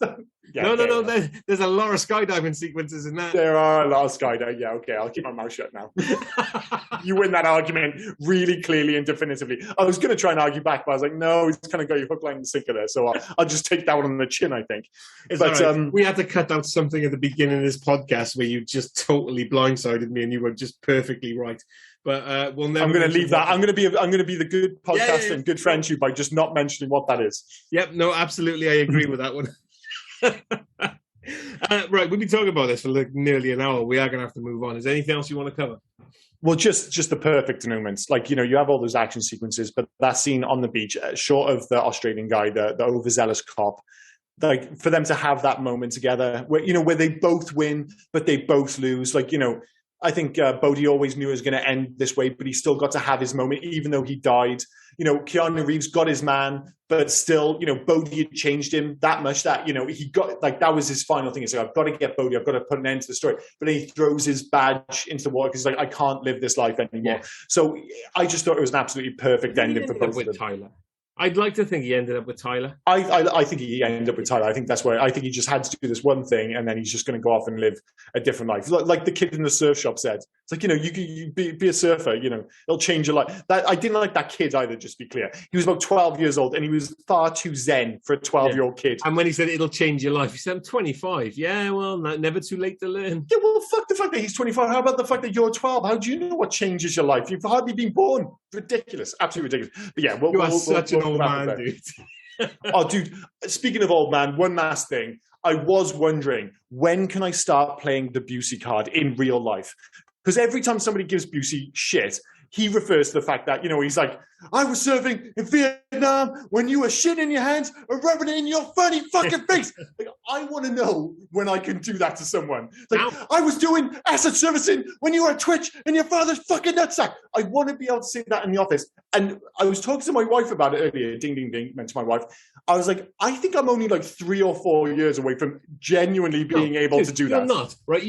Yeah, no. There's a lot of skydiving sequences in that. There are a lot of skydiving. Yeah, okay. I'll keep my mouth shut now. You win that argument really clearly and definitively. I was going to try and argue back, but I was like, no, he's kind of got you hook, line, and sinker there. So I'll just take that one on the chin, I think. But we had to cut out something at the beginning of this podcast where you just totally blindsided me and you were just perfectly right. But we'll never. I'm going to leave that. I'm going to be the good podcast and good friend to you by just not mentioning what that is. Yep. No, absolutely. I agree with that one. Right, we've been talking about this for nearly an hour. We are going to have to move on. Is there anything else you want to cover? Well, just the perfect moments. You have all those action sequences, but that scene on the beach, short of the Australian guy, the overzealous cop, for them to have that moment together where they both win, but they both lose. I think Bodhi always knew it was going to end this way, but he still got to have his moment, even though he died. Keanu Reeves got his man, but still, Bodhi had changed him that much that, he got, like, that was his final thing. He's like, I've got to get Bodhi. I've got to put an end to the story. But then he throws his badge into the water because he's like, I can't live this life anymore. Yeah. So I just thought it was an absolutely perfect ending for both of them. Tyler. I'd like to think he ended up with Tyler. I think he ended up with Tyler. I think that's where I think he just had to do this one thing, and then he's just going to go off and live a different life. Like the kid in the surf shop said, it's like, you be a surfer. It'll change your life. I didn't like that kid either. Just to be clear, he was about 12 years old, and he was far too zen for a 12-year-old kid. And when he said it'll change your life, he said, I'm 25. Yeah, well, never too late to learn. Yeah, well, fuck the fact that he's 25. How about the fact that you're 12? How do you know what changes your life? You've hardly been born. Ridiculous, absolutely ridiculous. But yeah, you are such an old man, dude. Oh, dude, speaking of old man, one last thing. I was wondering, when can I start playing the Busey card in real life? Because every time somebody gives Busey shit, he refers to the fact that, he's like, I was serving in Vietnam when you were shitting in your hands and rubbing it in your funny fucking face. Like, I want to know when I can do that to someone. Like, I was doing asset servicing when you were at Twitch and your father's fucking nutsack. I want to be able to say that in the office. And I was talking to my wife about it earlier. Ding, ding, ding, meant to my wife. I was like, I think I'm only like 3 or 4 years away from genuinely being able to do that. You're not, right?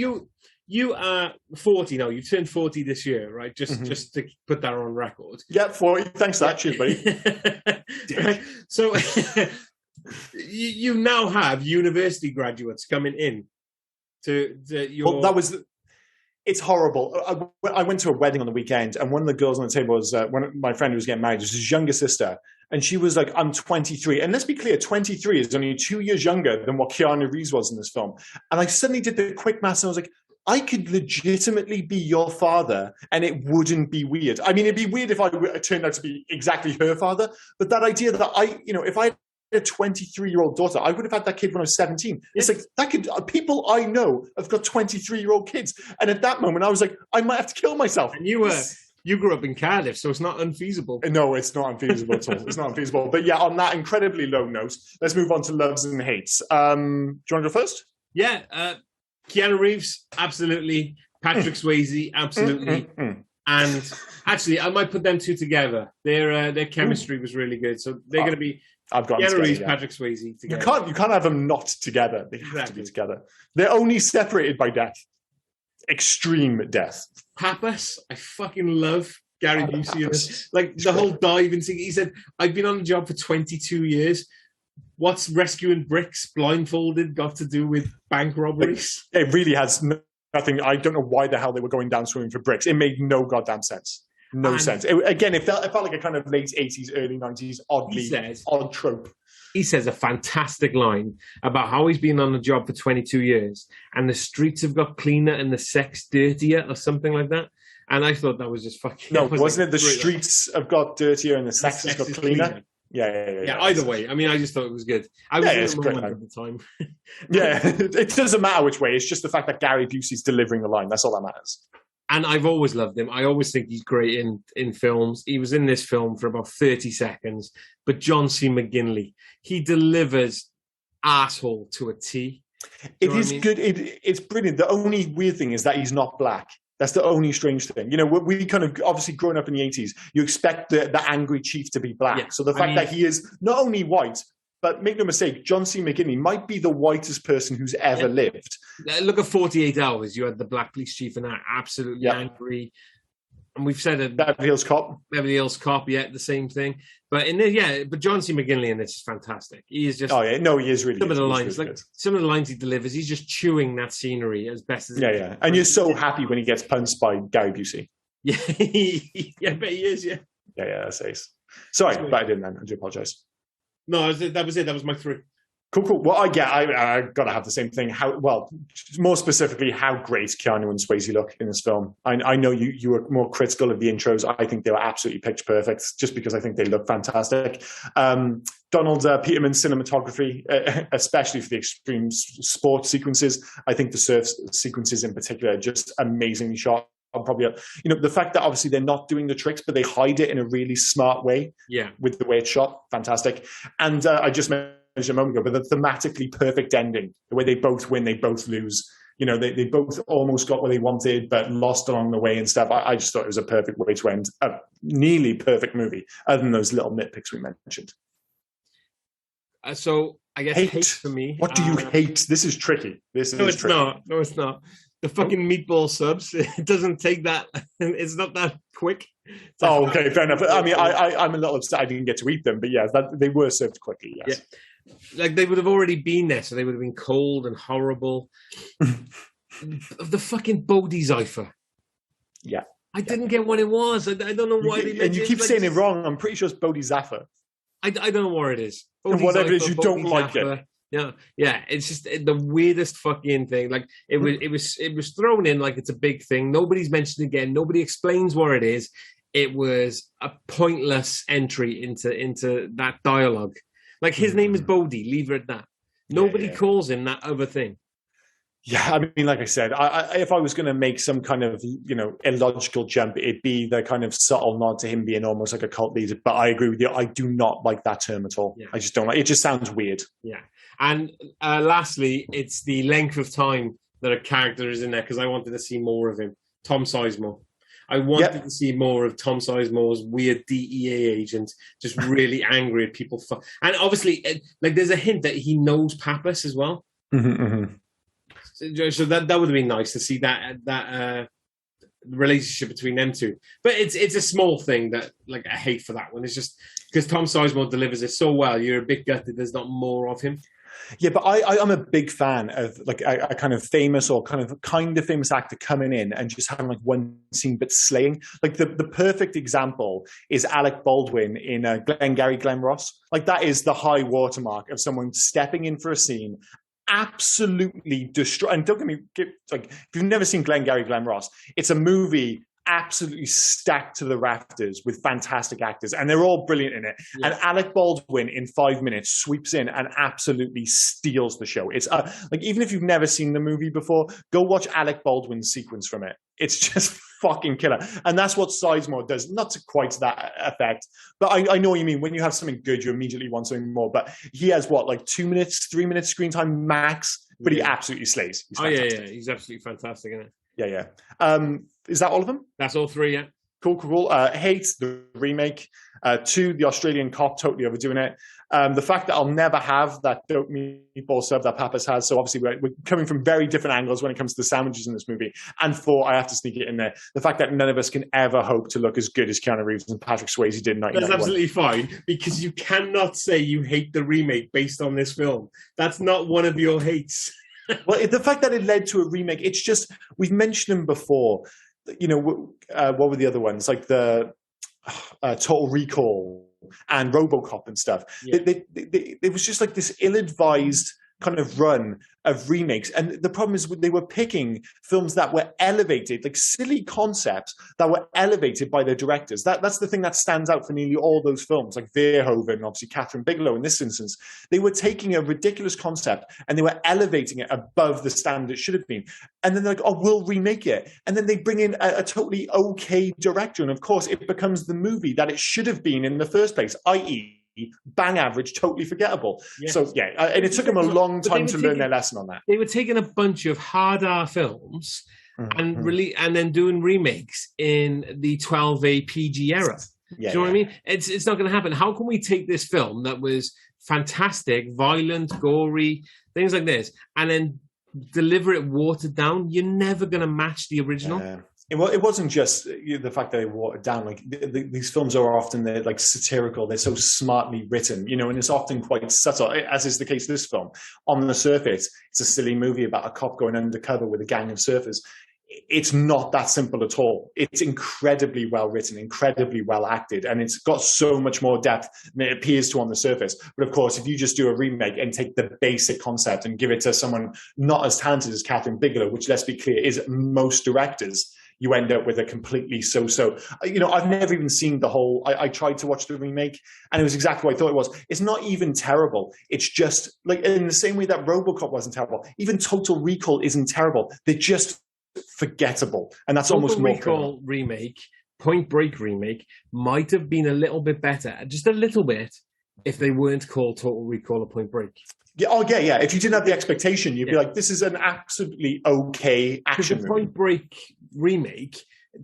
You are 40 now. You turned 40 this year, right? Just to put that on record. Yeah, 40. Thanks for that. Cheers, buddy. Right. So you now have university graduates coming in to your... Well, it's horrible. I went to a wedding on the weekend, and one of the girls on the table was one of my friend who was getting married. It was his younger sister. And she was like, I'm 23. And let's be clear, 23 is only 2 years younger than what Keanu Reeves was in this film. And I suddenly did the quick maths, and I was like, I could legitimately be your father and it wouldn't be weird. I mean, it'd be weird if I turned out to be exactly her father, but that idea that if I had a 23-year-old daughter, I would have had that kid when I was 17. It's like, that could, people I know have got 23-year-old kids. And at that moment, I was like, I might have to kill myself. And you grew up in Cardiff, so it's not unfeasible. No, it's not unfeasible at all. It's not unfeasible. But yeah, on that incredibly low note, let's move on to loves and hates. Do you want to go first? Yeah, Keanu Reeves, absolutely. Patrick Swayze, absolutely. And actually, I might put them two together. Their chemistry was really good. So they're going to be Keanu Reeves, Patrick Swayze together. You can't have them not together. They have to be together. They're only separated by death. Extreme death. Pappas, I fucking love Gary Busey. Like the whole diving thing. He said, I've been on the job for 22 years. What's rescuing bricks blindfolded got to do with bank robberies? It really has nothing. I don't know why the hell they were going down swimming for bricks. It made no goddamn sense. No sense. It felt like a kind of late 80s, early 90s, odd trope. He says a fantastic line about how he's been on the job for 22 years and the streets have got cleaner and the sex dirtier or something like that. And I thought that was just fucking... No, wasn't it the streets have got dirtier and the sex has got cleaner? Yeah. Either way, I mean, I just thought it was good. I was in the moment at the time. Yeah, it doesn't matter which way. It's just the fact that Gary Busey's delivering the line. That's all that matters. And I've always loved him. I always think he's great in films. He was in this film for about 30 seconds. But John C. McGinley, he delivers asshole to a T. It is good. It's brilliant. The only weird thing is that he's not black. That's the only strange thing. We kind of, obviously growing up in the 80s, you expect the angry chief to be black. Yeah, so the fact that he is not only white, but make no mistake, John C. McGinley might be the whitest person who's ever lived. Look at 48 Hours. You had the black police chief and that absolutely angry. And we've said it. Beverly Hills Cop. Beverly Hills Cop, the same thing. But but John C. McGinley in this is fantastic. He is just... Oh, yeah. No, he is really some good. Of the lines, really some of the lines he delivers, he's just chewing that scenery as best as he can. Yeah. And you're so happy when he gets punched by Gary Busey. Yeah, I bet he is, Yeah, that's ace. Sorry, but I didn't, man. I do apologise. No, that was it. That was my 3. Cool. Well, I got to have the same thing. More specifically, how great Keanu and Swayze look in this film. I know you were more critical of the intros. I think they were absolutely pitch perfect, just because I think they look fantastic. Donald Peterman's cinematography, especially for the extreme sports sequences. I think the surf sequences in particular are just amazingly shot. Probably, the fact that obviously they're not doing the tricks, but they hide it in a really smart way. Yeah, with the way it's shot, fantastic. And I just mentioned a moment ago, but the thematically perfect ending, the way they both win, they both lose. You know, they both almost got what they wanted, but lost along the way and stuff. I just thought it was a perfect way to end a nearly perfect movie, other than those little nitpicks we mentioned. So I guess hate for me. What do you hate? This is tricky. No, it's not. The fucking meatball subs. It doesn't take that. It's not that quick. Okay, fair enough. I mean, I'm a little upset I didn't get to eat them, but yeah, they were served quickly. Yes. Yeah. Like they would have already been there, so they would have been cold and horrible. The fucking Bodhisattva. Yeah. I didn't get what it was. I don't know why and you keep saying it wrong. I'm pretty sure it's Bodhisattva. I don't know what it is. And whatever it is, you don't like it. Yeah. It's just the weirdest fucking thing. Like it was thrown in like it's a big thing. Nobody's mentioned it again. Nobody explains what it is. It was a pointless entry into that dialogue. Like his name is Bodhi. Leave it at that. Nobody calls him that other thing. Yeah, I mean, like I said, if I was going to make some kind of, illogical jump, it'd be the kind of subtle nod to him being almost like a cult leader. But I agree with you. I do not like that term at all. Yeah. I just don't like it. It just sounds weird. Yeah. And lastly, it's the length of time that a character is in there, because I wanted to see more of him. Tom Sizemore. I wanted to see more of Tom Sizemore's weird DEA agent, just really angry at people. And obviously, there's a hint that he knows Pappas as well. Mm-hmm, mm-hmm. So that would have been nice to see that relationship between them two. But it's a small thing that I hate for that one. It's just because Tom Sizemore delivers it so well. You're a bit gutted there's not more of him. Yeah, but I'm a big fan of a kind of famous or kind of famous actor coming in and just having one scene but slaying. Like the perfect example is Alec Baldwin in Glengarry Glen Ross. Like that is the high watermark of someone stepping in for a scene, absolutely destroy. And don't get me if you've never seen Glengarry Glen Ross, it's a movie absolutely stacked to the rafters with fantastic actors, and they're all brilliant in it. Yeah. And Alec Baldwin in 5 minutes sweeps in and absolutely steals the show. It's even if you've never seen the movie before, go watch Alec Baldwin's sequence from it. It's just fucking killer. And that's what Sizemore does, not to quite that effect, but I know what you mean. When you have something good, you immediately want something more. But he has 2 minutes, 3 minutes screen time max, but he absolutely slays. Yeah. He's absolutely fantastic in it. Yeah. Is that all of them? That's all three, yeah. Cool. Hate the remake. 2, the Australian cop, totally overdoing it. The fact that I'll never have that dope meatball sub that Pappas has. So obviously we're coming from very different angles when it comes to the sandwiches in this movie. And 4, I have to sneak it in there. The fact that none of us can ever hope to look as good as Keanu Reeves and Patrick Swayze did in 1991. That's absolutely fine, because you cannot say you hate the remake based on this film. That's not one of your hates. Well, the fact that it led to a remake, it's just, we've mentioned them before. What were the other ones? Like the Total Recall and RoboCop and stuff. Yeah. It was just like this ill-advised kind of run of remakes. And the problem is they were picking films that were elevated, like silly concepts that were elevated by their directors. That's the thing that stands out for nearly all those films, like Verhoeven, obviously Kathryn Bigelow in this instance. They were taking a ridiculous concept and they were elevating it above the standard it should have been. And then they're like, oh, we'll remake it. And then they bring in a totally okay director. And of course, it becomes the movie that it should have been in the first place, i.e., bang average, totally forgettable. Yes. So and it took them a long time to learn their lesson on that. They were taking a bunch of hard R films and then doing remakes in the 12A PG era. Do you know what I mean? It's not going to happen. How can we take this film that was fantastic, violent, gory, things like this, and then deliver it watered down? You're never going to match the original. It wasn't just the fact that they watered down. Like these films are often they're satirical. They're so smartly written, and it's often quite subtle, as is the case of this film. On the surface, it's a silly movie about a cop going undercover with a gang of surfers. It's not that simple at all. It's incredibly well written, incredibly well acted, and it's got so much more depth than it appears to on the surface. But of course, if you just do a remake and take the basic concept and give it to someone not as talented as Kathryn Bigelow, which, let's be clear, is most directors, you end up with a completely so-so. I've never even seen the whole. I tried to watch the remake, and it was exactly what I thought it was. It's not even terrible. It's just in the same way that RoboCop wasn't terrible. Even Total Recall isn't terrible. They're just forgettable, and that's almost more. Total Recall remake, Point Break remake might have been a little bit better, just a little bit, if they weren't called Total Recall or Point Break. Yeah, yeah. If you didn't have the expectation, you'd be like, this is an absolutely okay action movie. Point Break remake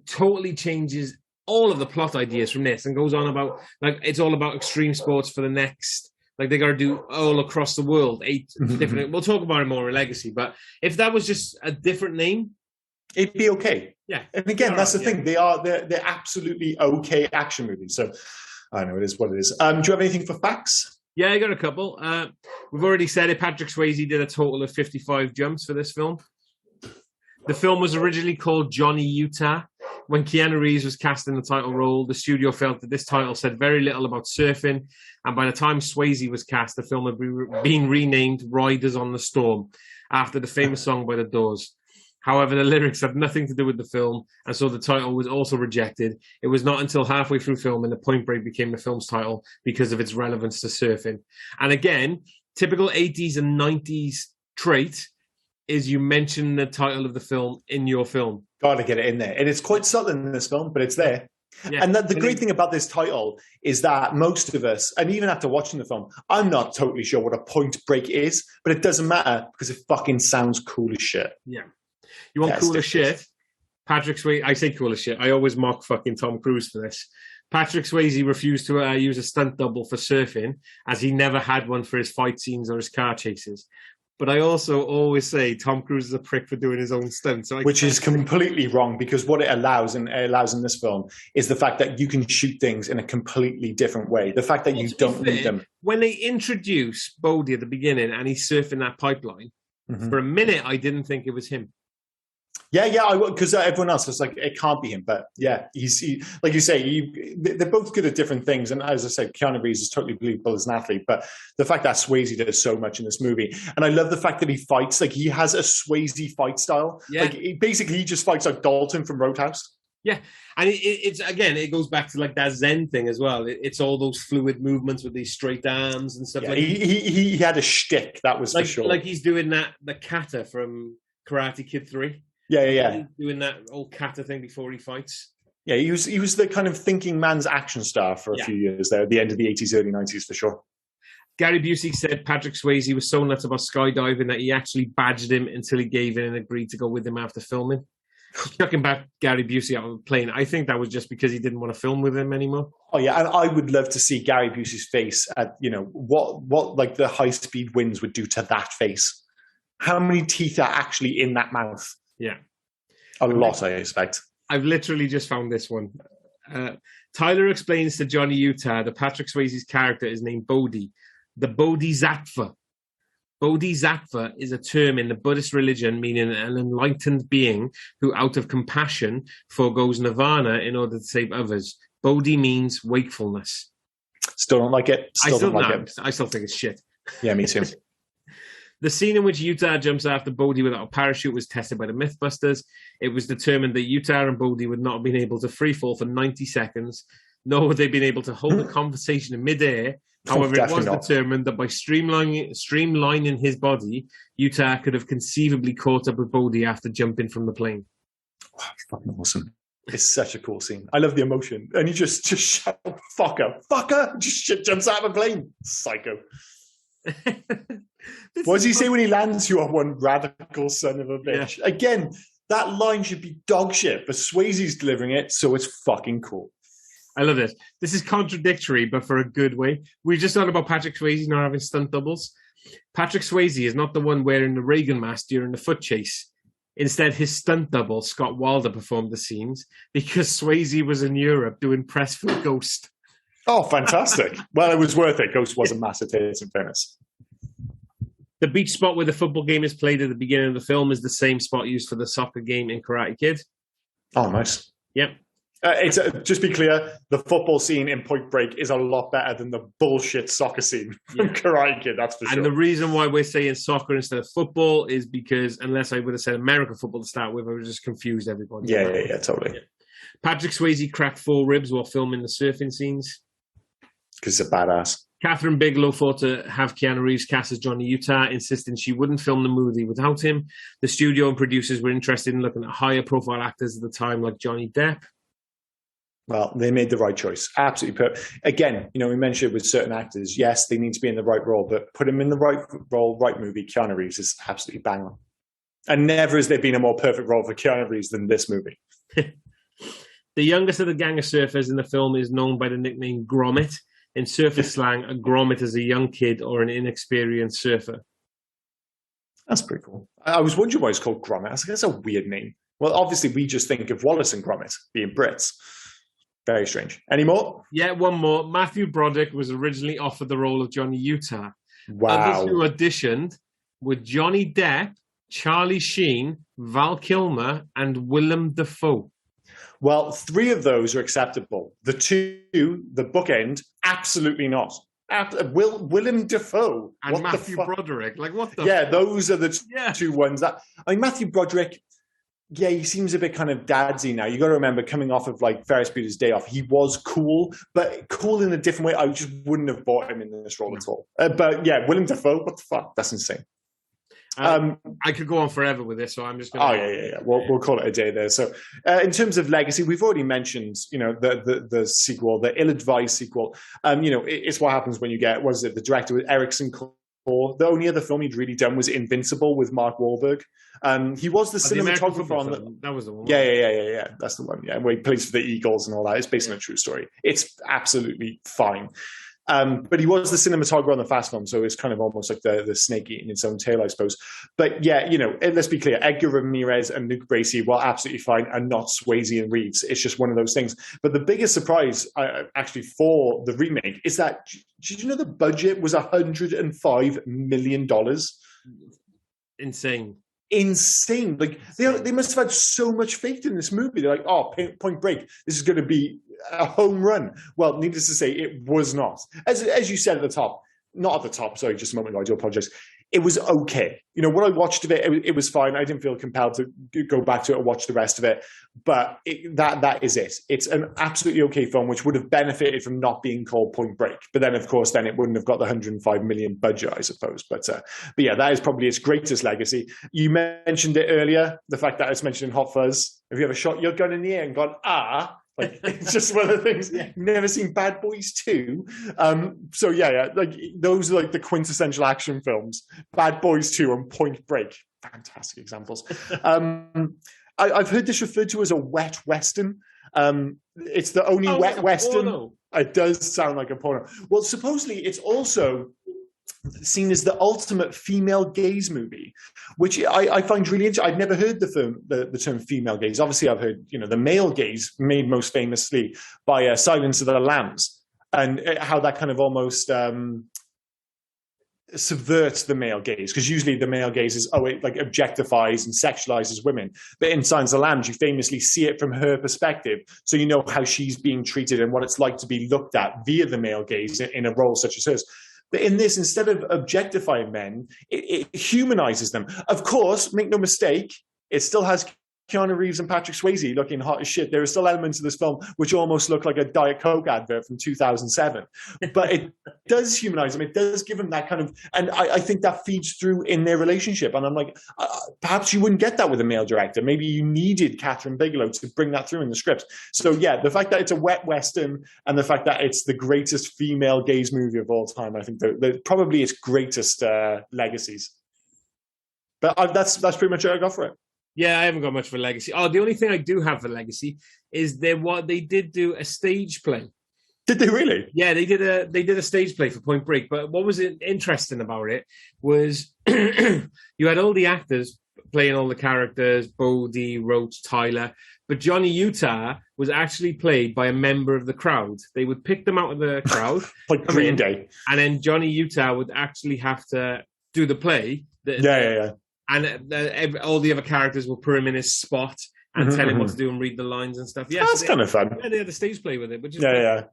totally changes all of the plot ideas from this and goes on about, like, it's all about extreme sports for the next, like, they got to do all across the world, 8 different, we'll talk about it more in Legacy, but if that was just a different name, it'd be okay. Yeah. And again, that's the thing. They're absolutely okay action movies. So I know it is what it is. Do you have anything for facts? Yeah, I got a couple. We've already said it. Patrick Swayze did a total of 55 jumps for this film. The film was originally called Johnny Utah. When Keanu Reeves was cast in the title role, the studio felt that this title said very little about surfing, and by the time Swayze was cast, the film had been renamed Riders on the Storm, after the famous song by The Doors. However, the lyrics had nothing to do with the film, and so the title was also rejected. It was not until halfway through filming that Point Break became the film's title because of its relevance to surfing. And again, typical 80s and 90s trait is you mention the title of the film in your film. Got to get it in there. And it's quite subtle in this film, but it's there. Yeah. And the great thing about this title is that most of us, and even after watching the film, I'm not totally sure what a point break is, but it doesn't matter because it fucking sounds cool as shit. Yeah. You want cool as shit? Patrick Swayze, I say cool as shit. I always mock fucking Tom Cruise for this. Patrick Swayze refused to use a stunt double for surfing, as he never had one for his fight scenes or his car chases. But I also always say Tom Cruise is a prick for doing his own stunts. So which is completely wrong, because what it allows, and it allows in this film, is the fact that you can shoot things in a completely different way. The fact that you don't need them. When they introduce Bodhi at the beginning and he's surfing that pipeline, for a minute I didn't think it was him. Yeah, because everyone else was like, it can't be him. But yeah, he like you say, they're both good at different things. And as I said, Keanu Reeves is totally believable as an athlete. But the fact that Swayze does so much in this movie, and I love the fact that he fights, like he has a Swayze fight style. Yeah. Like he just fights like Dalton from Roadhouse. Yeah, and it's again, it goes back to like that Zen thing as well. It's all those fluid movements with these straight arms and stuff. Yeah, like he had a shtick, that was like, for sure. Like he's doing the kata from Karate Kid 3. Yeah. He's doing that old kata thing before he fights. Yeah, he was the kind of thinking man's action star for a few years there, at the end of the 80s, early 90s for sure. Gary Busey said Patrick Swayze was so nuts about skydiving that he actually badged him until he gave in and agreed to go with him after filming. Chucking back Gary Busey out of a plane, I think that was just because he didn't want to film with him anymore. Oh yeah, and I would love to see Gary Busey's face at, what like the high speed winds would do to that face. How many teeth are actually in that mouth? Yeah. A lot, I expect. I've literally just found this one. Tyler explains to Johnny Utah that Patrick Swayze's character is named Bodhi, the Bodhisattva. Bodhisattva is a term in the Buddhist religion meaning an enlightened being who, out of compassion, forgoes nirvana in order to save others. Bodhi means wakefulness. Still don't like it. I still think it's shit. Yeah, me too. The scene in which Utah jumps after Bodhi without a parachute was tested by the Mythbusters. It was determined that Utah and Bodhi would not have been able to freefall for 90 seconds, nor would they have been able to hold a conversation in midair. However, it was determined that by streamlining his body, Utah could have conceivably caught up with Bodhi after jumping from the plane. Wow, fucking awesome. It's such a cool scene. I love the emotion. And he just shout, fucker, just jumps out of a plane. Psycho. What does he say when he lands? You are one radical son of a bitch. Yeah. Again, that line should be dog shit, but Swayze's delivering it, so it's fucking cool. I love this. This is contradictory, but for a good way. We've just talked about Patrick Swayze not having stunt doubles. Patrick Swayze is not the one wearing the Reagan mask during the foot chase. Instead, his stunt double, Scott Wilder, performed the scenes because Swayze was in Europe doing press for Ghost. Oh, fantastic. Well, it was worth it. Ghost was a massive hit, in fairness. The beach spot where the football game is played at the beginning of the film is the same spot used for the soccer game in Karate Kid. Oh, nice. Yep. Just be clear, the football scene in Point Break is a lot better than the bullshit soccer scene from Karate Kid, that's for sure. And the reason why we're saying soccer instead of football is because, unless I would have said American football to start with, I would have just confused everybody. Yeah, totally. Yeah. Patrick Swayze cracked 4 ribs while filming the surfing scenes. Because he's a badass. Kathryn Bigelow fought to have Keanu Reeves cast as Johnny Utah, insisting she wouldn't film the movie without him. The studio and producers were interested in looking at higher profile actors at the time, like Johnny Depp. Well, they made the right choice. Absolutely perfect. Again, we mentioned with certain actors, yes, they need to be in the right role, but put them in the right role, right movie. Keanu Reeves is absolutely bang on. And never has there been a more perfect role for Keanu Reeves than this movie. The youngest of the gang of surfers in the film is known by the nickname Gromit. In surfer slang, a grommet is a young kid or an inexperienced surfer. That's pretty cool. I was wondering why it's called Gromit. I was like, that's a weird name. Well, obviously, we just think of Wallace and Gromit being Brits. Very strange. Any more? Yeah, one more. Matthew Broderick was originally offered the role of Johnny Utah. Wow. Others who auditioned were Johnny Depp, Charlie Sheen, Val Kilmer, and Willem Dafoe. Well, 3 of those are acceptable. The 2, the bookend, absolutely not. Willem Dafoe and Matthew Broderick. Like, what the? Yeah, those are the 2 ones that. I mean, Matthew Broderick. Yeah, he seems a bit kind of dadsy now. You got to remember, coming off of like Ferris Bueller's Day Off, he was cool, but cool in a different way. I just wouldn't have bought him in this role at all. But yeah, Willem Dafoe, what the fuck? That's insane. I could go on forever with this, so I'm just going to... Oh, yeah. We'll call it a day there. So in terms of legacy, we've already mentioned, the sequel, the ill-advised sequel. It's what happens when you get, the director with Erickson Core. The only other film he'd really done was Invincible with Mark Wahlberg. He was the cinematographer on the... That was the one. Yeah. That's the one. Yeah, where he plays for the Eagles and all that. It's based on a true story. It's absolutely fine. But he was the cinematographer on the Fast film, so it's kind of almost like the snake eating its own tail, I suppose. But yeah, let's be clear, Edgar Ramirez and Luke Bracey were absolutely fine, and not Swayze and Reeves. It's just one of those things. But the biggest surprise, actually, for the remake is that, did you know the budget was $105 million? Insane. Like, they must have had so much faith in this movie. They're like, oh, Point Break, this is going to be a home run. Well, needless to say, it was not. As you said at the top, not at the top, sorry, just a moment ago, I do apologize. It was okay. When I watched it was fine. I didn't feel compelled to go back to it and watch the rest of it. But that is it. It's an absolutely okay film, which would have benefited from not being called Point Break. But then, of course, it wouldn't have got the $105 million budget, I suppose. But yeah, that is probably its greatest legacy. You mentioned it earlier, the fact that it's mentioned in Hot Fuzz. Have you ever shot your gun in the air and gone, ah? Like, it's just one of the things. You've never seen Bad Boys 2. So yeah, like those are like the quintessential action films. Bad Boys 2 and Point Break, fantastic examples. I've heard this referred to as a wet western. It's the only wet western. Porno. It does sound like a porno. Well, supposedly it's also seen as the ultimate female gaze movie, which I find really interesting. I've never heard the term female gaze. Obviously, I've heard the male gaze, made most famously by Silence of the Lambs, and how that kind of almost subverts the male gaze, because usually the male gaze is it like objectifies and sexualizes women, but in Silence of the Lambs you famously see it from her perspective, so you know how she's being treated and what it's like to be looked at via the male gaze in a role such as hers. But in this, instead of objectifying men, it humanizes them. Of course, make no mistake, it still has Keanu Reeves and Patrick Swayze looking hot as shit. There are still elements of this film which almost look like a Diet Coke advert from 2007. But it does humanize them. It does give them that kind of... And I think that feeds through in their relationship. And I'm like, perhaps you wouldn't get that with a male director. Maybe you needed Kathryn Bigelow to bring that through in the script. So yeah, the fact that it's a wet western and the fact that it's the greatest female gaze movie of all time, I think they're probably its greatest legacies. But that's pretty much what I got for it. Yeah, I haven't got much for legacy. Oh, the only thing I do have for legacy is they did do a stage play. Did they really? Yeah, they did a stage play for Point Break. But what was interesting about it was you had all the actors playing all the characters, Bodie, Roach, Tyler, but Johnny Utah was actually played by a member of the crowd. They would pick them out of the crowd, like Green Day, and then Johnny Utah would actually have to do the play. Yeah. And all the other characters will put him in his spot and tell him what to do and read the lines and stuff. Yeah, that's kind of fun. Yeah, they had a stage play with it, which is not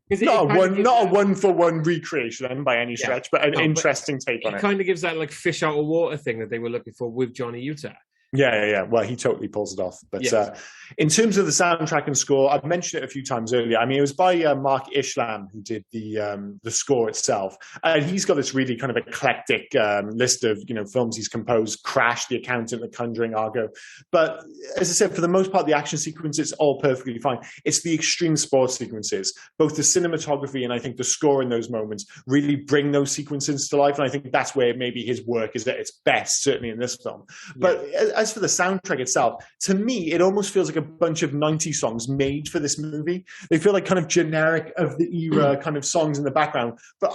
a one-for-one recreation by any stretch, but an interesting take on it. It kind of gives that like fish out of water thing that they were looking for with Johnny Utah. Yeah. Well, he totally pulls it off. But Yes. In terms of the soundtrack and score, I've mentioned it a few times earlier. I mean, it was by Mark Ishlam who did the score itself, and he's got this really kind of eclectic list of films he's composed: Crash, The Accountant, The Conjuring, Argo. But as I said, for the most part, the action sequences all perfectly fine. It's the extreme sports sequences, both the cinematography and I think the score in those moments really bring those sequences to life. And I think that's where maybe his work is at its best, certainly in this film. Yeah. But as for the soundtrack itself, to me, it almost feels like a bunch of 90s songs made for this movie. They feel like kind of generic of the era kind of songs in the background. But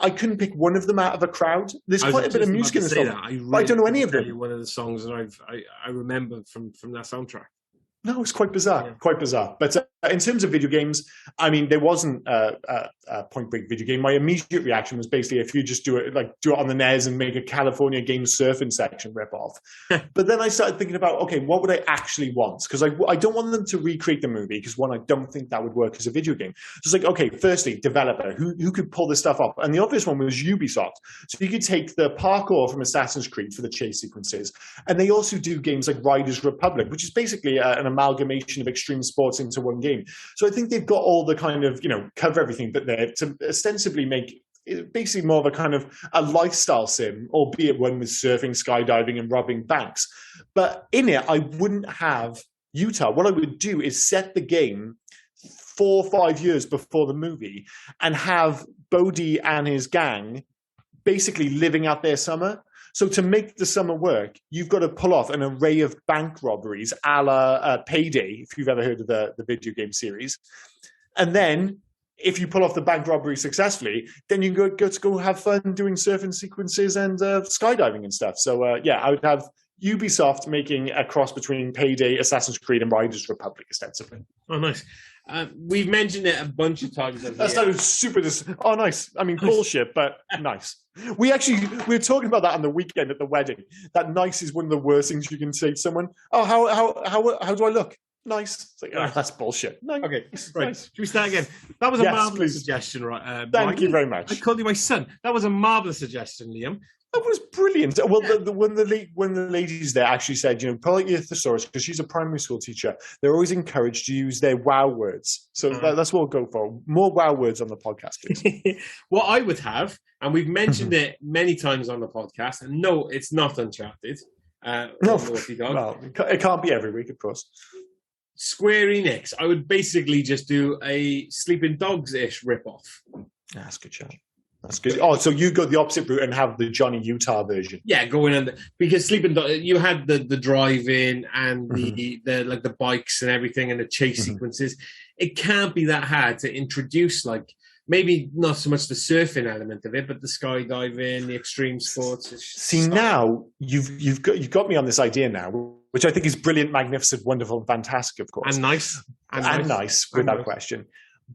I couldn't pick one of them out of a crowd. There's quite a bit of music in this film. I don't know any of them. One of the songs that I remember from that soundtrack. No, it's quite bizarre, quite bizarre. But in terms of video games, I mean, there wasn't a Point Break video game. My immediate reaction was basically if you just do it on the NES and make a California Games Surfing section ripoff. But then I started thinking about, okay, what would I actually want? Because I don't want them to recreate the movie, because one, I don't think that would work as a video game. So it's like, okay, firstly, developer, who could pull this stuff off? And the obvious one was Ubisoft. So you could take the parkour from Assassin's Creed for the chase sequences. And they also do games like Riders Republic, which is basically an amalgamation of extreme sports into one game. So I think they've got all the kind of, cover everything, but they're to ostensibly make it basically more of a kind of a lifestyle sim, albeit one with surfing, skydiving, and robbing banks. But in it, I wouldn't have Utah. What I would do is set the game 4 or 5 years before the movie and have Bodhi and his gang basically living out their summer. So to make the summer work, you've got to pull off an array of bank robberies a la Payday, if you've ever heard of the video game series. And then if you pull off the bank robbery successfully, then you can go have fun doing surfing sequences and skydiving and stuff. So, I would have Ubisoft making a cross between Payday, Assassin's Creed, and Riders Republic, ostensibly. Oh, nice. We've mentioned it a bunch of times. That sounded super. Oh, nice. I mean, bullshit, but nice. We were talking about that on the weekend at the wedding. That nice is one of the worst things you can say to someone. Oh, how do I look? Nice. It's like, oh, that's bullshit. No, okay, right. Nice. Should we start again? That was a marvelous suggestion, right? Thank you very much. I called you my son. That was a marvelous suggestion, Liam. That was brilliant. Well, when the ladies there actually said, pull out your thesaurus, because she's a primary school teacher, they're always encouraged to use their wow words. So that's what we'll go for. More wow words on the podcast, please. What I would have, and we've mentioned it many times on the podcast, and no, it's not Uncharted. No, it can't be every week, of course. Square Enix, I would basically just do a Sleeping Dogs-ish ripoff. That's a good shout. That's good. Oh, so you go the opposite route and have the Johnny Utah version. Yeah, going on because Sleeping Dogs, you had the drive-in and the bikes and everything and the chase sequences. It can't be that hard to introduce, maybe not so much the surfing element of it, but the skydiving, the extreme sports. Now you've got me on this idea now, which I think is brilliant, magnificent, wonderful, and fantastic, of course, and nice, without question.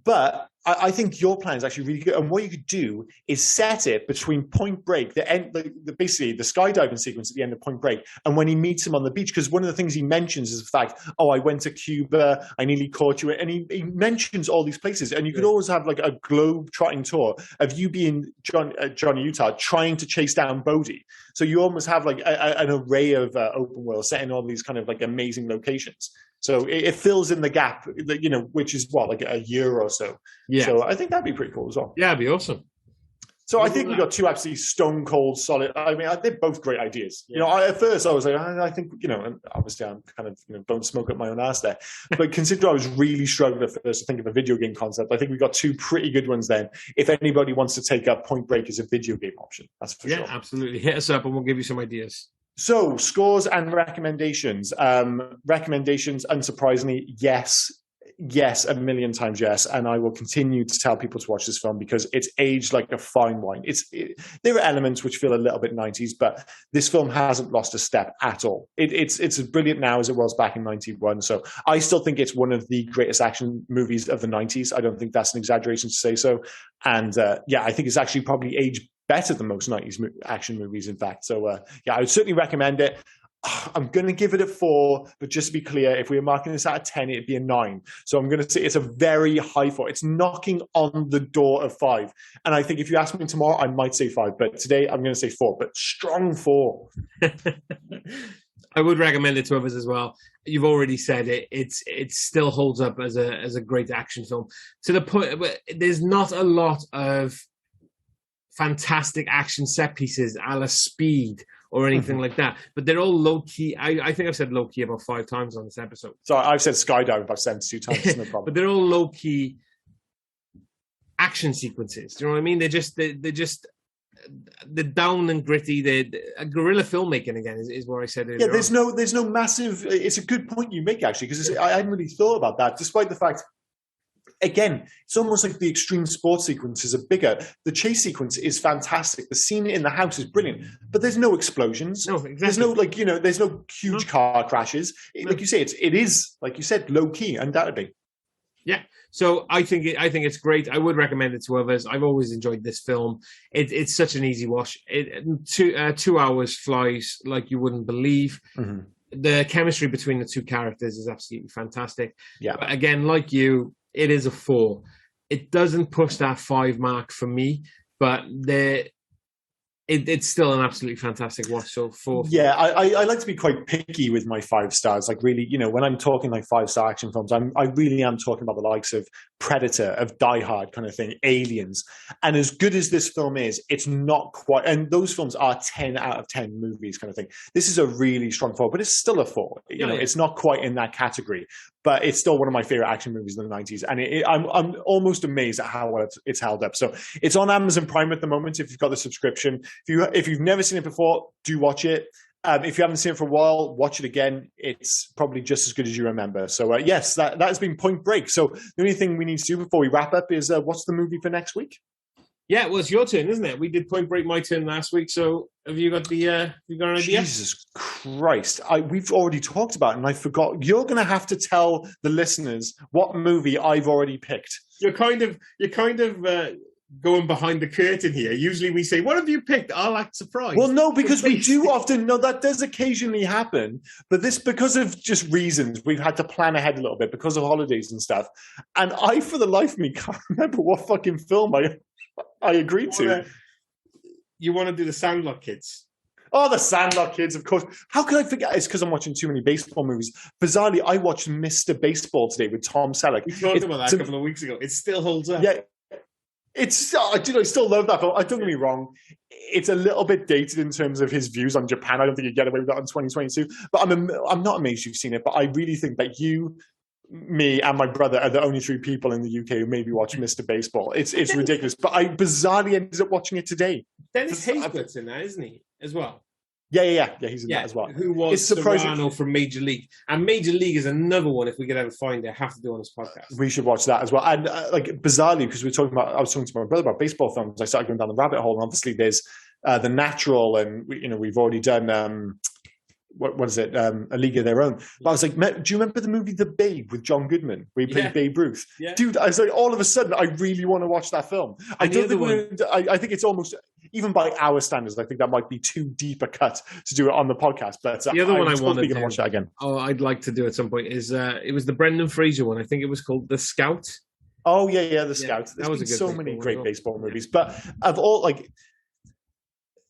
But I think your plan is actually really good. And what you could do is set it between Point Break, basically the skydiving sequence at the end of Point Break, and when he meets him on the beach. Because one of the things he mentions is the fact, I went to Cuba, I nearly caught you. And he mentions all these places. And you could always have a globe-trotting tour of you being Johnny Utah trying to chase down Bodhi. So you almost have an array of open world set in all these kind of amazing locations. So it fills in the gap, which is a year or so. Yeah. So I think that'd be pretty cool as well. Yeah, it'd be awesome. So I think we got two absolutely stone cold solid. I mean, they're both great ideas. Yeah. At first I was like, I think, and obviously I'm kind of, don't smoke up my own ass there. But considering I was really struggling at first to think of a video game concept, I think we got two pretty good ones then. If anybody wants to take up Point Break as a video game option, that's for sure. Yeah, absolutely. Hit us up and we'll give you some ideas. So, scores and recommendations. Recommendations, unsurprisingly, yes, a million times yes. And I will continue to tell people to watch this film because it's aged like a fine wine. There are elements which feel a little bit 90s, but this film hasn't lost a step at all. It's as brilliant now as it was back in 91. So I still think it's one of the greatest action movies of the 90s. I don't think that's an exaggeration to say so. And I think it's actually probably aged better than most 90s action movies, in fact. So, I would certainly recommend it. I'm going to give it a 4, but just to be clear, if we were marking this out of 10, it'd be a 9. So I'm going to say it's a very high 4. It's knocking on the door of 5. And I think if you ask me tomorrow, I might say 5. But today, I'm going to say 4, but strong 4. I would recommend it to others as well. You've already said it. It still holds up as a great action film to the point. There's not a lot of fantastic action set pieces a la Speed or anything like that, but they're all low key. I think I've said low key about 5 times on this episode. So I've said skydive about 72 times. No problem. But they're all low key action sequences. Do you know what I mean? They're just the down and gritty, the guerrilla filmmaking again is what I said earlier. Yeah, there's no massive. It's a good point you make actually, because I hadn't really thought about that. Despite the fact, again, it's almost like the extreme sports sequences are bigger. The chase sequence is fantastic. The scene in the house is brilliant, but there's no explosions. No, exactly. There's no there's no huge car crashes. Like you say, it is like you said, low key, undoubtedly. Yeah, so I think it's great. I would recommend it to others. I've always enjoyed this film. It's such an easy watch. 2 hours flies like you wouldn't believe. Mm-hmm. The chemistry between the two characters is absolutely fantastic. Yeah, but again, like you, it is a 4. It doesn't push that 5 mark for me, but it's still an absolutely fantastic watch. So 4. Yeah, I like to be quite picky with my 5 stars. Like really, when I'm talking like 5-star action films, I really am talking about the likes of Predator, of Die Hard kind of thing, Aliens. And as good as this film is, it's not quite, and those films are 10 out of 10 movies kind of thing. This is a really strong 4, but it's still a 4. It's not quite in that category, but it's still one of my favorite action movies in the 90s. And I'm almost amazed at how well it's held up. So it's on Amazon Prime at the moment if you've got the subscription. If you've never seen it before, do watch it. If you haven't seen it for a while, watch it again. It's probably just as good as you remember. So yes, that has been Point Break. So the only thing we need to do before we wrap up is what's the movie for next week? Yeah, well, it's your turn, isn't it? We did Point Break, my turn last week. So have you got an idea? Jesus Christ. We've already talked about it and I forgot. You're going to have to tell the listeners what movie I've already picked. You're kind of going behind the curtain here. Usually we say, what have you picked? I'll act surprised. Well, no, because we do often, that does occasionally happen, but this, because of just reasons, we've had to plan ahead a little bit because of holidays and stuff. And I, for the life of me, can't remember what fucking film I agreed to. You want to do the Sandlot Kids? Oh, the Sandlot Kids, of course. How could I forget? It's because I'm watching too many baseball movies. Bizarrely, I watched Mr. Baseball today with Tom Selleck. We talked about that a couple of weeks ago. It still holds up. Yeah. I still love that film. Don't get me wrong. It's a little bit dated in terms of his views on Japan. I don't think you get away with that in 2022. But I'm not amazed you've seen it. But I really think that you, me, and my brother are the only 3 people in the UK who maybe watch Mr. Baseball. It's ridiculous. But I bizarrely ended up watching it today. Dennis Haysbert's in that, isn't he? As well. Yeah, he's in that as well. Who was Serrano from Major League. And Major League is another one, if we could ever find it, I have to do on this podcast. We should watch that as well. And bizarrely, because I was talking to my brother about baseball films, I started going down the rabbit hole, and obviously there's The Natural, and we've already done what is it? A League of Their Own. But I was like, do you remember the movie The Babe with John Goodman, where he played Babe Ruth? Yeah. Dude, I was like, all of a sudden, I really want to watch that film. I think it's almost, even by our standards, I think that might be too deep a cut to do it on the podcast. But the other one I wanted to watch that again. Oh, I'd like to do at some point is it was the Brendan Fraser one. I think it was called The Scout. Oh yeah, The Scout. There's been so many great baseball movies, but of all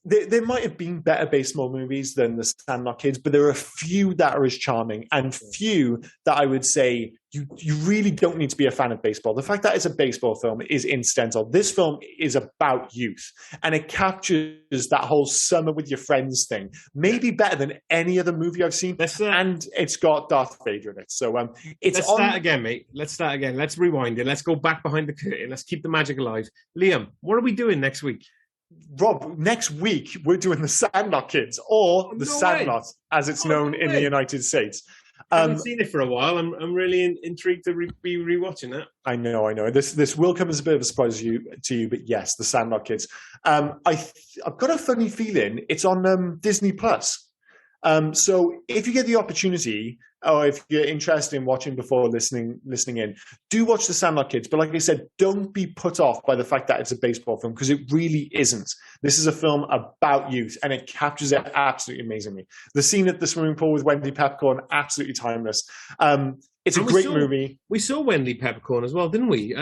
There might have been better baseball movies than The Sandlot Kids, but there are a few that are as charming and few that I would say you really don't need to be a fan of baseball. The fact that it's a baseball film is incidental. This film is about youth, and it captures that whole summer with your friends thing, maybe better than any other movie I've seen. And it's got Darth Vader in it. So let's start again, mate. Let's start again. Let's rewind it. Let's go back behind the curtain. Let's keep the magic alive. Liam, what are we doing next week? Rob, next week we're doing the Sandlot Kids, or the Sandlot, as it's known in the United States. I haven't seen it for a while. I'm really intrigued to be rewatching that. I know. This will come as a bit of a surprise to you, but yes, the Sandlot Kids. I've got a funny feeling it's on Disney Plus. So if you get the opportunity, or if you're interested in watching before listening in, do watch The Sandlot Kids. But like I said, don't be put off by the fact that it's a baseball film, because it really isn't. This is a film about youth, and it captures it absolutely amazingly. The scene at the swimming pool with Wendy Peppercorn, absolutely timeless. It's a great movie. We saw Wendy Peppercorn as well, didn't we?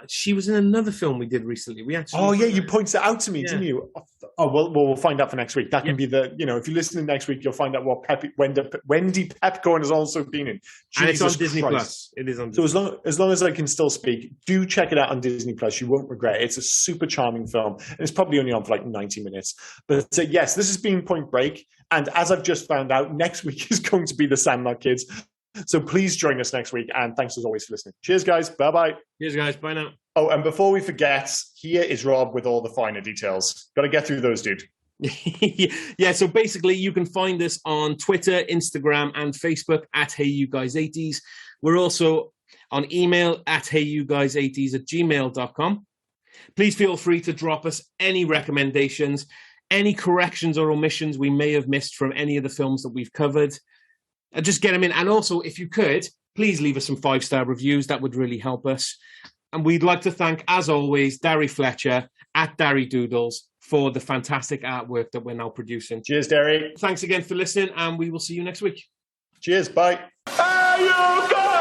she was in another film we did recently. We actually. Oh yeah, you pointed it out to me, didn't you? Oh well, we'll find out for next week. That can be the, if you're listening next week, you'll find out what Wendy Pepcorn has also been in. And it's on Disney Christ. Plus. It is on. Disney. So as long as I can still speak, do check it out on Disney Plus. You won't regret it. It's a super charming film, and it's probably only on for like 90 minutes. But yes, this has been Point Break, and as I've just found out, next week is going to be The Sandlot Kids. So please join us next week, and thanks as always for listening. Cheers, guys. Bye-bye. Cheers, guys. Bye now. Oh, and before we forget, here is Rob with all the finer details. Got to get through those, dude. Yeah, so basically you can find us on Twitter, Instagram, and Facebook at HeyYouGuys80s. We're also on email at HeyYouGuys80s@gmail.com. Please feel free to drop us any recommendations, any corrections or omissions we may have missed from any of the films that we've covered. Just get them in. And also, if you could, please leave us some 5-star reviews. That would really help us. And we'd like to thank, as always, Darry Fletcher at Darry Doodles for the fantastic artwork that we're now producing. Cheers, Darry. Thanks again for listening, and we will see you next week. Cheers. Bye. Hey, you guys!